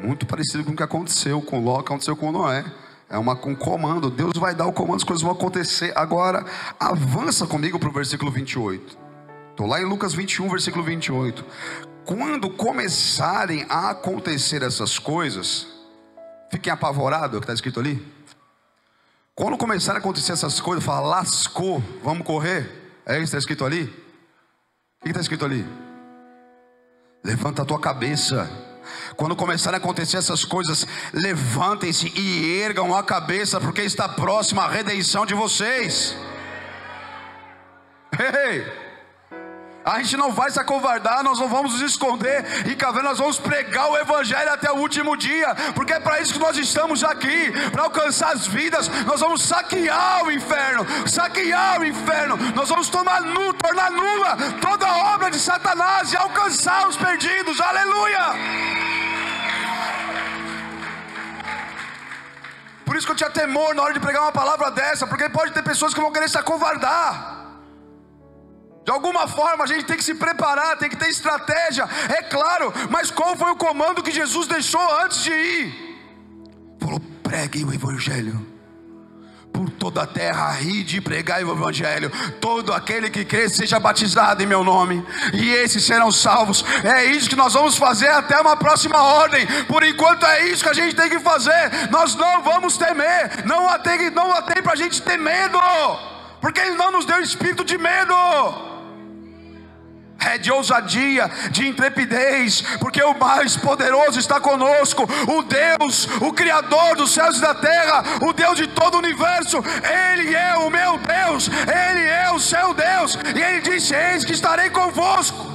Muito parecido com o que aconteceu com Ló, que aconteceu com Noé. É um comando. Deus vai dar o comando, as coisas vão acontecer. Agora, avança comigo para o versículo 28. Estou lá em Lucas 21, versículo 28. Quando começarem a acontecer essas coisas, fiquem apavorados, é o que está escrito ali. Quando começarem a acontecer essas coisas, fala, lascou, vamos correr. É isso que está escrito ali? O que está escrito ali? Levanta a tua cabeça. Quando começarem a acontecer essas coisas, levantem-se e ergam a cabeça, porque está próxima a redenção de vocês. Ei! A gente não vai se acovardar, nós não vamos nos esconder, e nós vamos pregar o Evangelho até o último dia, porque é para isso que nós estamos aqui, para alcançar as vidas. Nós vamos saquear o inferno, nós vamos tornar nula toda a obra de Satanás e alcançar os perdidos. Aleluia! Por isso que eu tinha temor na hora de pregar uma palavra dessa, porque pode ter pessoas que vão querer se acovardar. De alguma forma a gente tem que se preparar, tem que ter estratégia, é claro. Mas qual foi o comando que Jesus deixou antes de ir? Falou, preguem o Evangelho por toda a terra, ide e pregai o Evangelho. Todo aquele que crê seja batizado em meu nome, e esses serão salvos. É isso que nós vamos fazer até uma próxima ordem. Por enquanto é isso que a gente tem que fazer. Nós não vamos temer. Não há tem para a gente ter medo, porque Ele não nos deu espírito de medo. é de ousadia, de intrepidez, porque o mais poderoso está conosco, o Deus, o Criador dos céus e da terra, o Deus de todo o universo. Ele é o meu Deus, Ele é o seu Deus, e Ele disse: eis que estarei convosco.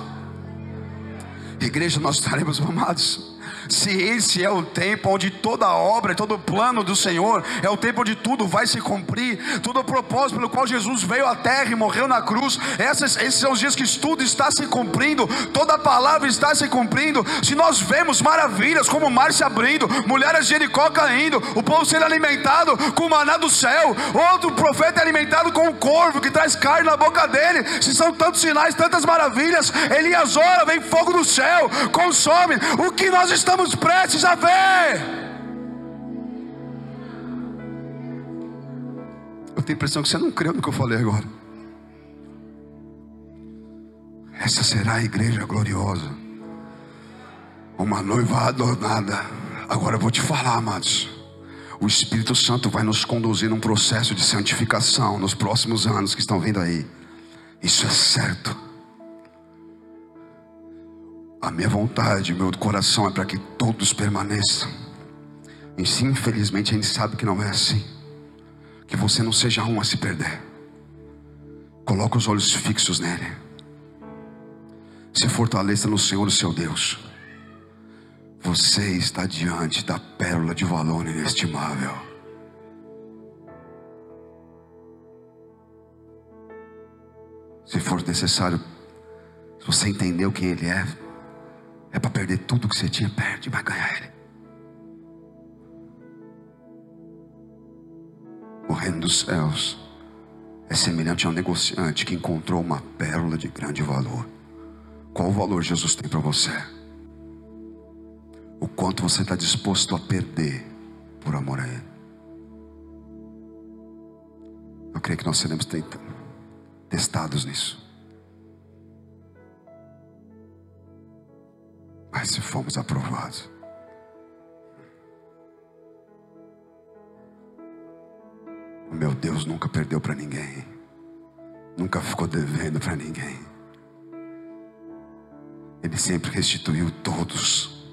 Igreja, nós estaremos, amados. Se esse é o tempo onde toda a obra, todo o plano do Senhor, é o tempo onde tudo vai se cumprir, todo o propósito pelo qual Jesus veio à terra e morreu na cruz, esses são os dias que tudo está se cumprindo, toda a palavra está se cumprindo. Se nós vemos maravilhas como o mar se abrindo, mulheres de Jericó caindo, o povo sendo alimentado com o maná do céu, outro profeta é alimentado com um corvo que traz carne na boca dele, se são tantos sinais, tantas maravilhas, Elias ora, vem fogo do céu, consome. O que nós estamos prestes a ver? Eu tenho a impressão que você não creu no que eu falei agora. Essa será a igreja gloriosa, uma noiva adornada. Agora eu vou te falar, amados, o Espírito Santo vai nos conduzir num processo de santificação nos próximos anos que estão vindo aí. Isso é certo. A minha vontade, o meu coração é para que todos permaneçam. E sim, infelizmente a gente sabe que não é assim. Que você não seja um a se perder. Coloque os olhos fixos nele. Se fortaleça no Senhor, o seu Deus. Você está diante da pérola de valor inestimável. Se for necessário, se você entendeu quem ele é para perder tudo que você tinha, perde, vai ganhar ele. O reino dos céus é semelhante a um negociante que encontrou uma pérola de grande valor. Qual o valor Jesus tem para você? O quanto você está disposto a perder por amor a ele? Eu creio que nós seremos testados nisso. Mas se fomos aprovados, o meu Deus nunca perdeu para ninguém, nunca ficou devendo para ninguém. Ele sempre restituiu todos,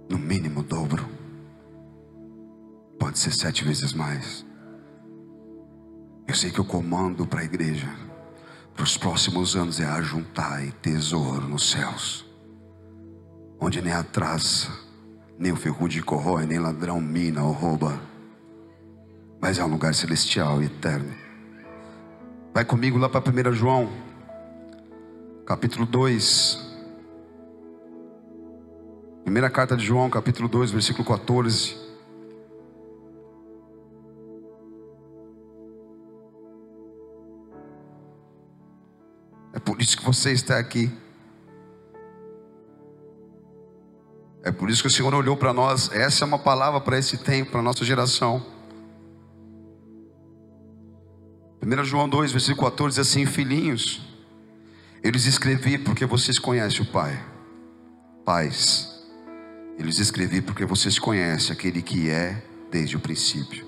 no mínimo o dobro, pode ser 7 vezes mais. Eu sei que o comando para a igreja para os próximos anos é ajuntar tesouro nos céus, onde nem a traça, nem o ferrugem corrói, nem ladrão mina ou rouba, mas é um lugar celestial e eterno. Vai comigo lá para 1 João, capítulo 2. Primeira carta de João, capítulo 2, versículo 14. É por isso que você está aqui. É por isso que o Senhor olhou para nós. Essa é uma palavra para esse tempo, para a nossa geração. 1 João 2, versículo 14 diz assim: filhinhos, eu lhes escrevi porque vocês conhecem o Pai. Pais, eu lhes escrevi porque vocês conhecem aquele que é desde o princípio.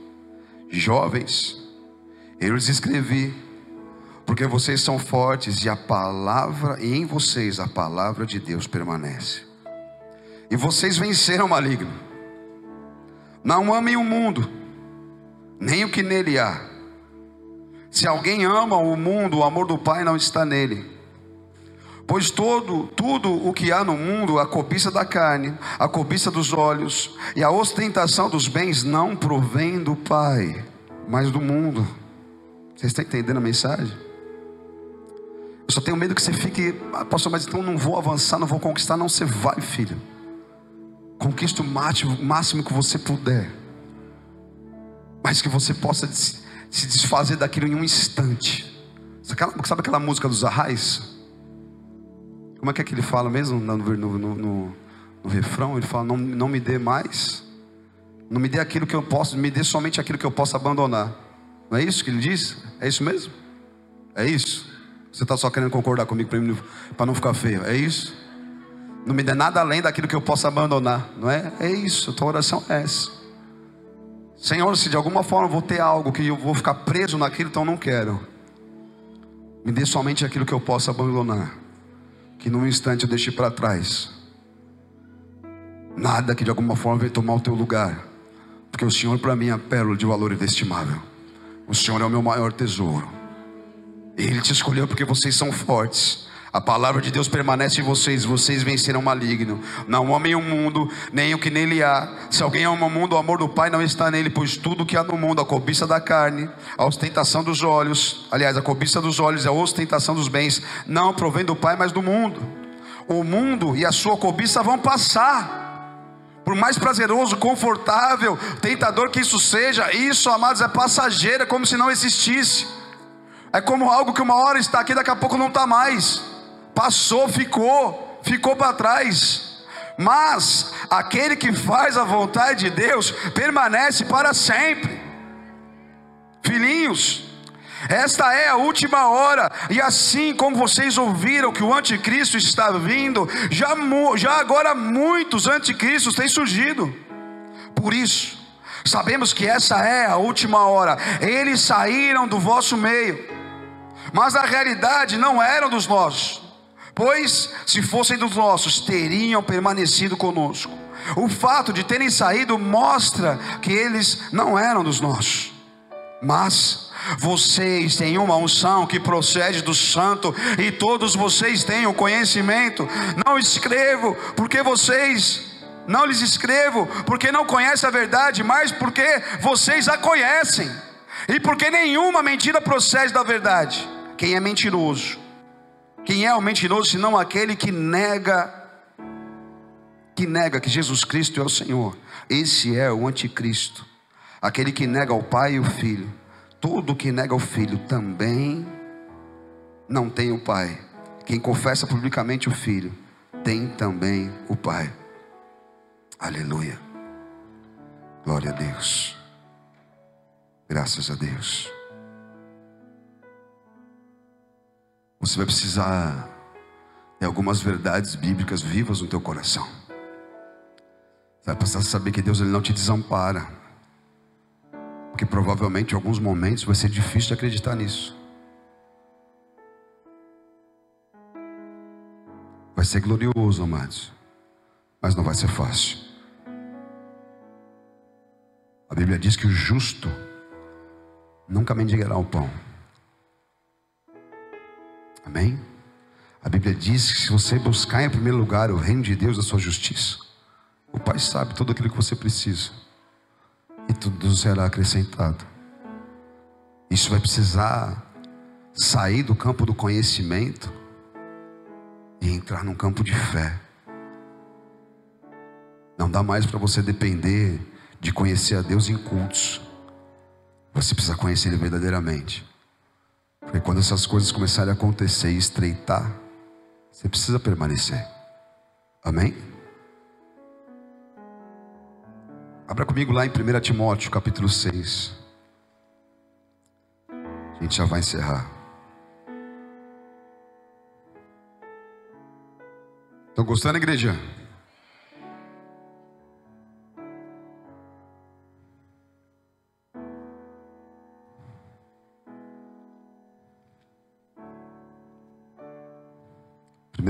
Jovens, eu lhes escrevi porque vocês são fortes e em vocês a palavra de Deus permanece. E vocês venceram o maligno. Não amem o mundo, nem o que nele há. Se alguém ama o mundo, o amor do Pai não está nele. Pois tudo o que há no mundo, a cobiça da carne, a cobiça dos olhos e a ostentação dos bens, não provém do Pai, mas do mundo. Vocês estão entendendo a mensagem? Eu só tenho medo que você fique: pastor, mas então não vou avançar, não vou conquistar. Não, você vai, filho. Conquista o máximo que você puder, mas que você possa se desfazer daquilo em um instante. Sabe aquela música dos Arrais? Como é que ele fala mesmo no refrão? Ele fala: não me dê mais, não me dê aquilo que eu posso, me dê somente aquilo que eu posso abandonar. Não é isso que ele diz? É isso mesmo? É isso? Você está só querendo concordar comigo para não ficar feio? É isso? Não me dê nada além daquilo que eu possa abandonar, não é? É isso, a tua oração é essa. Senhor, se de alguma forma eu vou ter algo que eu vou ficar preso naquilo, então não quero. Me dê somente aquilo que eu possa abandonar. que num instante eu deixei para trás. Nada que de alguma forma venha tomar o teu lugar, porque o Senhor para mim é a pérola de valor inestimável. O Senhor é o meu maior tesouro. Ele te escolheu porque vocês são fortes. A palavra de Deus permanece em vocês. Vocês vencerão o maligno. Não amem o mundo, nem o que nele há. Se alguém ama o mundo, o amor do Pai não está nele. Pois tudo que há no mundo, a cobiça da carne, a ostentação dos olhos, aliás, a cobiça dos olhos e a ostentação dos bens, não provém do Pai, mas do mundo. O mundo e a sua cobiça vão passar. Por mais prazeroso, confortável, tentador que isso seja, isso, amados, é passageiro, é como se não existisse. É como algo que uma hora está aqui, daqui a pouco não está mais. Passou, ficou para trás. Mas aquele que faz a vontade de Deus permanece para sempre. Filhinhos, esta é a última hora. E assim como vocês ouviram que o anticristo está vindo, já agora muitos anticristos têm surgido. Por isso sabemos que essa é a última hora. Eles saíram do vosso meio, mas na realidade não eram dos nossos, pois se fossem dos nossos, teriam permanecido conosco. O fato de terem saído mostra que eles não eram dos nossos. Mas vocês têm uma unção que procede do santo, e todos vocês têm o conhecimento. Não lhes escrevo porque não conhecem a verdade, mas porque vocês a conhecem, e porque nenhuma mentira procede da verdade. Quem é mentiroso? Quem é o mentiroso senão aquele que nega que Jesus Cristo é o Senhor? Esse é o anticristo, aquele que nega o Pai e o Filho. Todo que nega o Filho também não tem o Pai. Quem confessa publicamente o Filho tem também o Pai. Aleluia. Glória a Deus. Graças a Deus. Você vai precisar ter algumas verdades bíblicas vivas no teu coração. Você vai precisar saber que Deus, Ele não te desampara, porque provavelmente em alguns momentos vai ser difícil de acreditar nisso. Vai ser glorioso, amados, mas não vai ser fácil. A Bíblia diz que o justo nunca mendigará o pão. Amém? A Bíblia diz que se você buscar em primeiro lugar o reino de Deus, a sua justiça, o Pai sabe tudo aquilo que você precisa, e tudo será acrescentado. Isso vai precisar sair do campo do conhecimento e entrar num campo de fé. Não dá mais para você depender de conhecer a Deus em cultos. Você precisa conhecer Ele verdadeiramente. Porque quando essas coisas começarem a acontecer e estreitar, você precisa permanecer. Amém? Abra comigo lá em 1 Timóteo capítulo 6. A gente já vai encerrar. Estão gostando, igreja?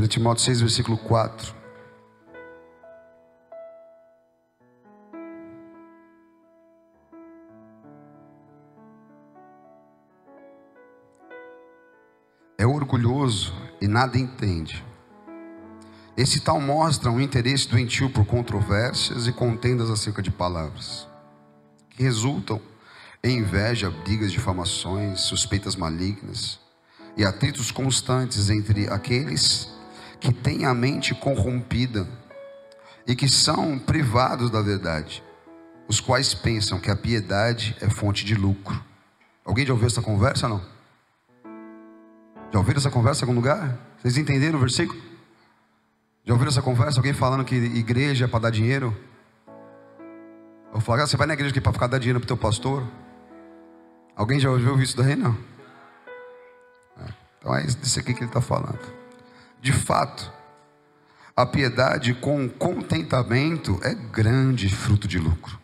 Timóteo 6, versículo 4. É orgulhoso e nada entende. Esse tal mostra um interesse doentio por controvérsias e contendas acerca de palavras, que resultam em inveja, brigas, difamações, suspeitas malignas e atritos constantes entre aqueles que têm a mente corrompida e que são privados da verdade, os quais pensam que a piedade é fonte de lucro. Alguém já ouviu essa conversa, não? Já ouviram essa conversa em algum lugar? Vocês entenderam o versículo? Já ouviram essa conversa? Alguém falando que igreja é para dar dinheiro? Eu falo, você vai na igreja aqui para ficar dar dinheiro para o teu pastor? Alguém já ouviu isso daí, não? Então é isso aqui que ele está falando. De fato, a piedade com contentamento é grande fruto de lucro,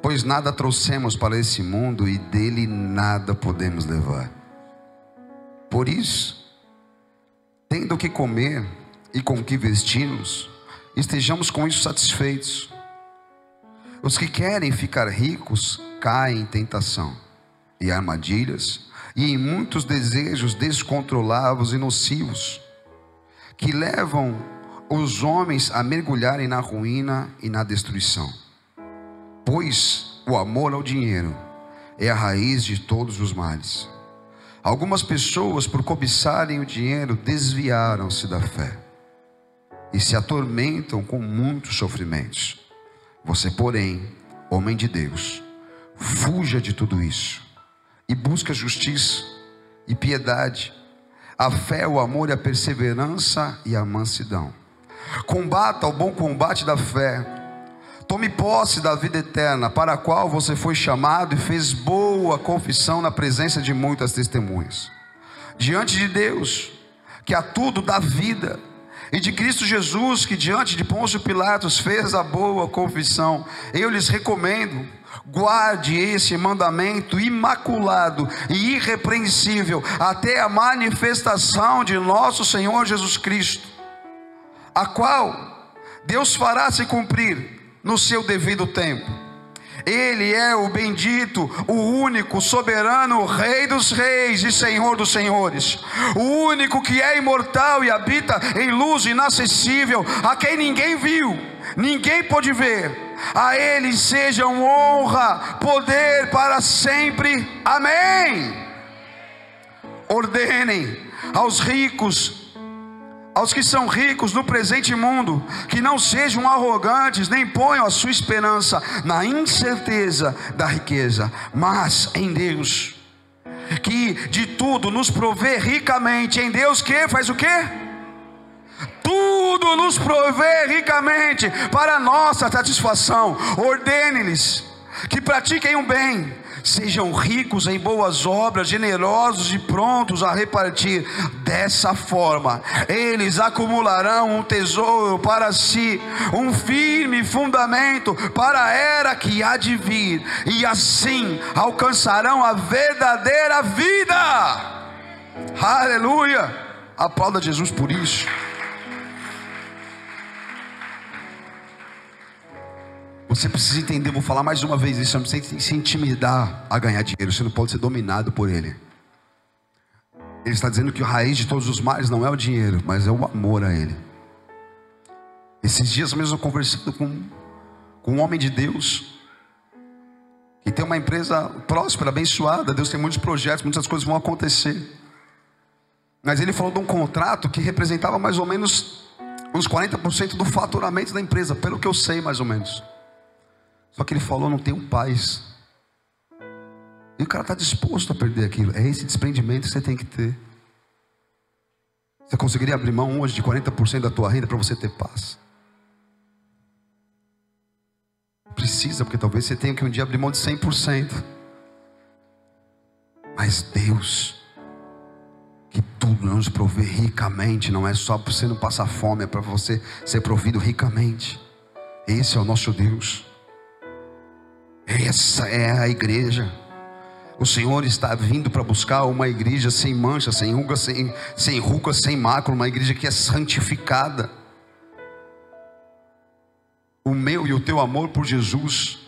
pois nada trouxemos para esse mundo e dele nada podemos levar. Por isso, tendo o que comer e com o que vestir-nos, estejamos com isso satisfeitos. Os que querem ficar ricos caem em tentação e armadilhas e em muitos desejos descontrolados e nocivos, que levam os homens a mergulharem na ruína e na destruição. Pois o amor ao dinheiro é a raiz de todos os males. Algumas pessoas, por cobiçarem o dinheiro, desviaram-se da fé e se atormentam com muitos sofrimentos. Você, porém, homem de Deus, fuja de tudo isso e busque a justiça e piedade, a fé, o amor e a perseverança e a mansidão. Combata o bom combate da fé. Tome posse da vida eterna, para a qual você foi chamado e fez boa confissão na presença de muitas testemunhas. Diante de Deus, que a tudo dá vida, e de Cristo Jesus, que diante de Pôncio Pilatos fez a boa confissão, eu lhes recomendo: guarde esse mandamento imaculado e irrepreensível até a manifestação de nosso Senhor Jesus Cristo, a qual Deus fará se cumprir no seu devido tempo. Ele é o bendito, o único, soberano, Rei dos reis e Senhor dos senhores, o único que é imortal e habita em luz inacessível, a quem ninguém viu, ninguém pôde ver. A Ele sejam honra, poder para sempre. Amém. Ordenem aos ricos, aos que são ricos no presente mundo, que não sejam arrogantes, nem ponham a sua esperança na incerteza da riqueza, mas em Deus, que de tudo nos provê ricamente. Em Deus que faz o quê? Tudo nos provê ricamente para a nossa satisfação. Ordene-lhes que pratiquem o bem, sejam ricos em boas obras, generosos e prontos a repartir. Dessa forma, eles acumularão um tesouro para si, um firme fundamento para a era que há de vir, e assim alcançarão a verdadeira vida. Aleluia! Aplauda Jesus por isso. Você precisa entender, vou falar mais uma vez isso, você não precisa se intimidar a ganhar dinheiro, você não pode ser dominado por ele. Ele está dizendo que a raiz de todos os males não é o dinheiro, mas é o amor a ele. Esses dias mesmo eu conversando com um homem de Deus, que tem uma empresa próspera, abençoada, Deus tem muitos projetos, muitas coisas vão acontecer. Mas ele falou de um contrato que representava mais ou menos uns 40% do faturamento da empresa, pelo que eu sei mais ou menos. Só que ele falou: não tenho paz. E o cara está disposto a perder aquilo. É esse desprendimento que você tem que ter. Você conseguiria abrir mão hoje de 40% da tua renda para você ter paz? Precisa, porque talvez você tenha que um dia abrir mão de 100%. Mas Deus, que tudo nos provê ricamente, não é só para você não passar fome, é para você ser provido ricamente. Esse é o nosso Deus. Essa é a igreja. O Senhor está vindo para buscar uma igreja sem mancha, sem ruga, sem mácula, uma igreja que é santificada. O meu e o teu amor por Jesus,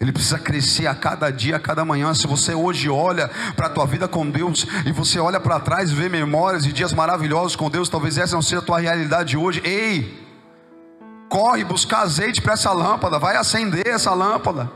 ele precisa crescer a cada dia, a cada manhã. Se você hoje olha para a tua vida com Deus, e você olha para trás e vê memórias e dias maravilhosos com Deus, talvez essa não seja a tua realidade hoje. Ei, corre buscar azeite para essa lâmpada, vai acender essa lâmpada.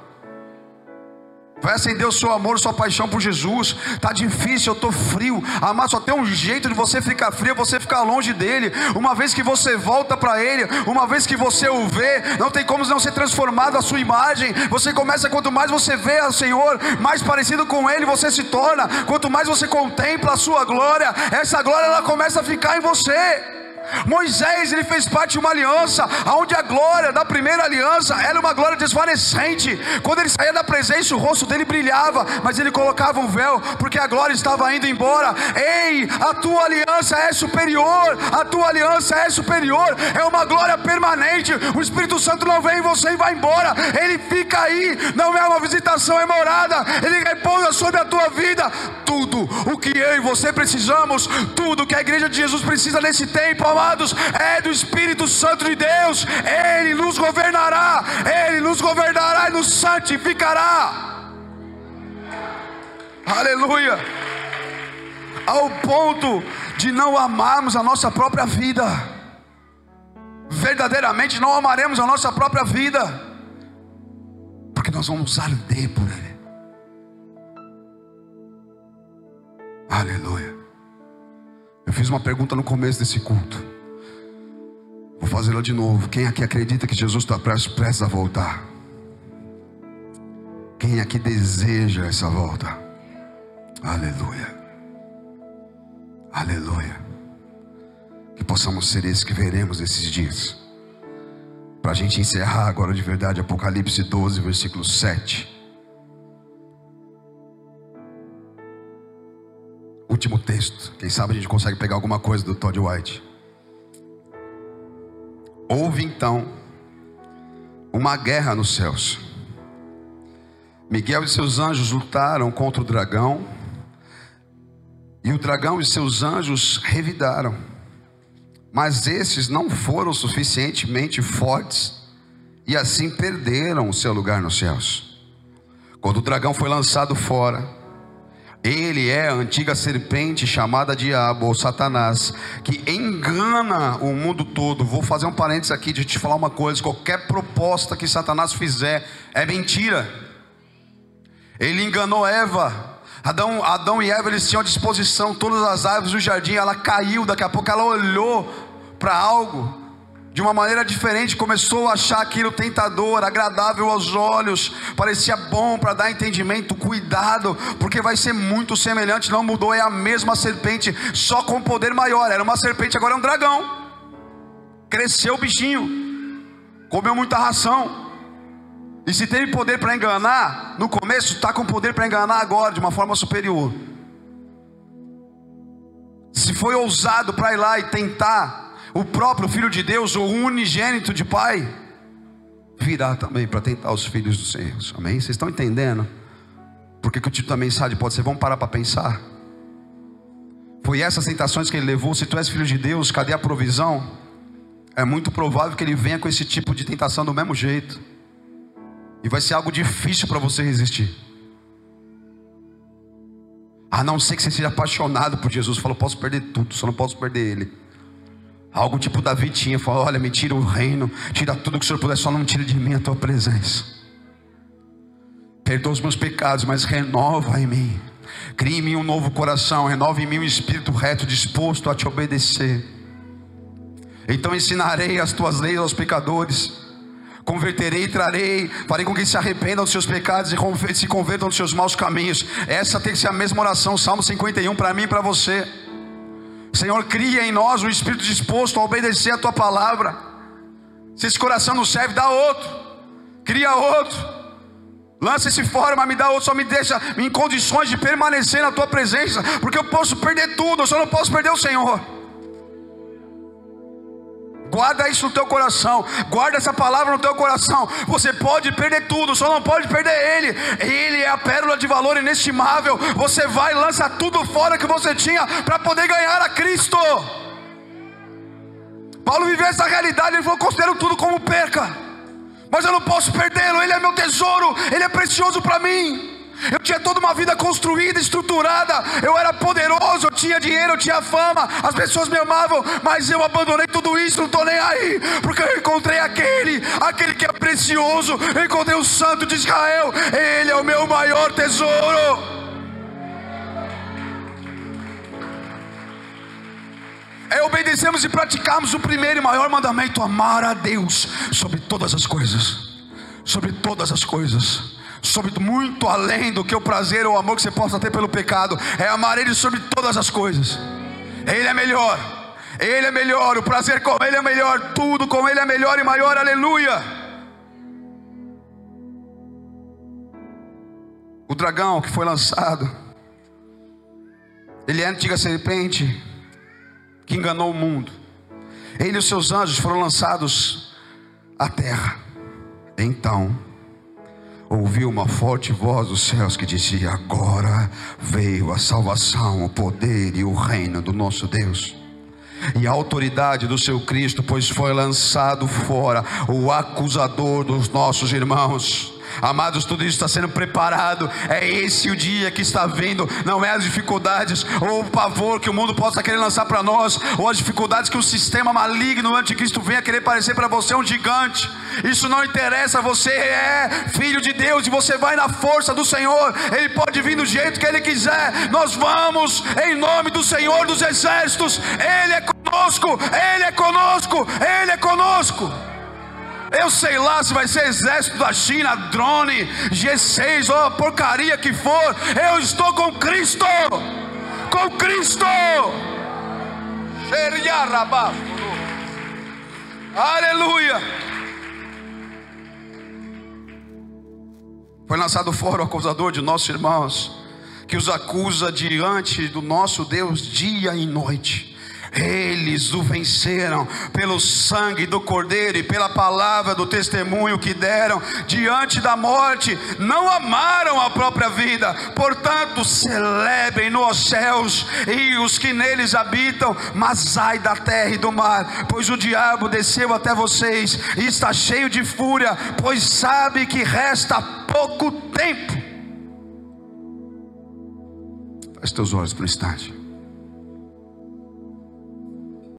Vai acender o seu amor, sua paixão por Jesus. Está difícil, eu estou frio. Amar, só tem um jeito de você ficar frio, você ficar longe dele. Uma vez que você volta para ele, uma vez que você o vê, não tem como não ser transformado a sua imagem. Você começa, quanto mais você vê o Senhor, mais parecido com ele você se torna. Quanto mais você contempla a sua glória, essa glória ela começa a ficar em você. Moisés, ele fez parte de uma aliança, onde a glória da primeira aliança era uma glória desvanecente. Quando ele saía da presença, o rosto dele brilhava, mas ele colocava um véu, porque a glória estava indo embora. Ei, a tua aliança é superior, a tua aliança é superior, é uma glória permanente. O Espírito Santo não vem em você e vai embora, ele fica aí, não é uma visitação, é morada, ele repousa sobre a tua vida. Tudo o que eu e você precisamos, tudo que a igreja de Jesus precisa nesse tempo, amados, é do Espírito Santo de Deus. Ele nos governará, ele nos governará e nos santificará. Aleluia. Ao ponto de não amarmos a nossa própria vida, verdadeiramente não amaremos a nossa própria vida, porque nós vamos arder por ele. Aleluia. Eu fiz uma pergunta no começo desse culto, vou fazê-la de novo. Quem aqui acredita que Jesus está prestes a voltar? Quem aqui deseja essa volta? Aleluia. Aleluia. Que possamos ser esses que veremos esses dias. Para a gente encerrar agora de verdade, Apocalipse 12, versículo 7. Último texto. Quem sabe a gente consegue pegar alguma coisa do Todd White. Houve então uma guerra nos céus. Miguel e seus anjos lutaram contra o dragão, e o dragão e seus anjos revidaram, mas esses não foram suficientemente fortes, e assim perderam o seu lugar nos céus. Quando o dragão foi lançado fora, ele é a antiga serpente chamada Diabo ou Satanás, que engana o mundo todo. Vou fazer um parênteses aqui de te falar uma coisa: qualquer proposta que Satanás fizer é mentira. Ele enganou Eva. Adão e Eva, eles tinham à disposição todas as árvores do jardim. Ela caiu, daqui a pouco ela olhou para algo de uma maneira diferente, começou a achar aquilo tentador, agradável aos olhos, parecia bom para dar entendimento. Cuidado, porque vai ser muito semelhante. Não mudou, é a mesma serpente, só com poder maior. Era uma serpente, agora é um dragão. Cresceu o bichinho, comeu muita ração. E se teve poder para enganar no começo, está com poder para enganar agora de uma forma superior. Se foi ousado para ir lá e tentar o próprio Filho de Deus, o unigênito de Pai, virá também para tentar os filhos dos Senhor. Amém? Vocês estão entendendo? Porque que o título da mensagem pode ser: vamos parar para pensar. Foi essas tentações que ele levou. Se tu és filho de Deus, cadê a provisão? É muito provável que ele venha com esse tipo de tentação do mesmo jeito, e vai ser algo difícil para você resistir. A não ser que você seja apaixonado por Jesus. Falou: posso perder tudo, só não posso perder ele. Algo tipo Davi tinha, falou: olha, me tira o reino, tira tudo que o Senhor puder, só não me tire de mim a tua presença. Perdoa os meus pecados, mas renova em mim. Cria em mim um novo coração, renova em mim um espírito reto, disposto a te obedecer. Então ensinarei as tuas leis aos pecadores, converterei e trarei, farei com que se arrependam dos seus pecados e se convertam dos seus maus caminhos. Essa tem que ser a mesma oração, Salmo 51, para mim e para você. Senhor, cria em nós um espírito disposto a obedecer a tua palavra. Se esse coração não serve, dá outro, cria outro, lança esse fora, mas me dá outro. Só me deixa em condições de permanecer na tua presença, porque eu posso perder tudo, eu só não posso perder o Senhor. Guarda isso no teu coração, guarda essa palavra no teu coração. Você pode perder tudo, só não pode perder Ele. Ele é a pérola de valor inestimável. Você vai e lança tudo fora que você tinha para poder ganhar a Cristo. Paulo viveu essa realidade. Ele falou: considero tudo como perca, mas eu não posso perdê-lo. Ele é meu tesouro, Ele é precioso para mim. Eu tinha toda uma vida construída, estruturada, eu era poderoso, eu tinha dinheiro, eu tinha fama, as pessoas me amavam, mas eu abandonei tudo isso, não estou nem aí, porque eu encontrei aquele que é precioso. Eu encontrei o Santo de Israel, Ele é o meu maior tesouro. É obedecermos e praticarmos o primeiro e maior mandamento: amar a Deus sobre todas as coisas, sobre todas as coisas, sobre muito além do que o prazer ou o amor que você possa ter pelo pecado. É amar Ele sobre todas as coisas. Ele é melhor, Ele é melhor, o prazer com Ele é melhor, tudo com Ele é melhor e maior, aleluia. O dragão que foi lançado, ele é a antiga serpente que enganou o mundo. Ele e os seus anjos foram lançados à terra. Então ouviu uma forte voz dos céus que dizia: agora veio a salvação, o poder e o reino do nosso Deus e a autoridade do seu Cristo, pois foi lançado fora o acusador dos nossos irmãos. Amados, tudo isso está sendo preparado. É esse o dia que está vindo. Não é as dificuldades ou o pavor que o mundo possa querer lançar para nós, ou as dificuldades que o sistema maligno, o anticristo, venha querer parecer para você um gigante. Isso não interessa. Você é filho de Deus e você vai na força do Senhor. Ele pode vir do jeito que Ele quiser. Nós vamos em nome do Senhor dos exércitos. Ele é conosco, Ele é conosco, Ele é conosco. Eu sei lá se vai ser exército da China, drone, G6 ou a porcaria que for. Eu estou com Cristo. Com Cristo. Aleluia. Foi lançado fora o acusador de nossos irmãos, que os acusa diante do nosso Deus dia e noite. Eles o venceram pelo sangue do Cordeiro e pela palavra do testemunho que deram. Diante da morte não amaram a própria vida. Portanto, celebrem nos céus e os que neles habitam. Mas ai da terra e do mar, pois o diabo desceu até vocês e está cheio de fúria, pois sabe que resta pouco tempo. Feche teus olhos por um instante.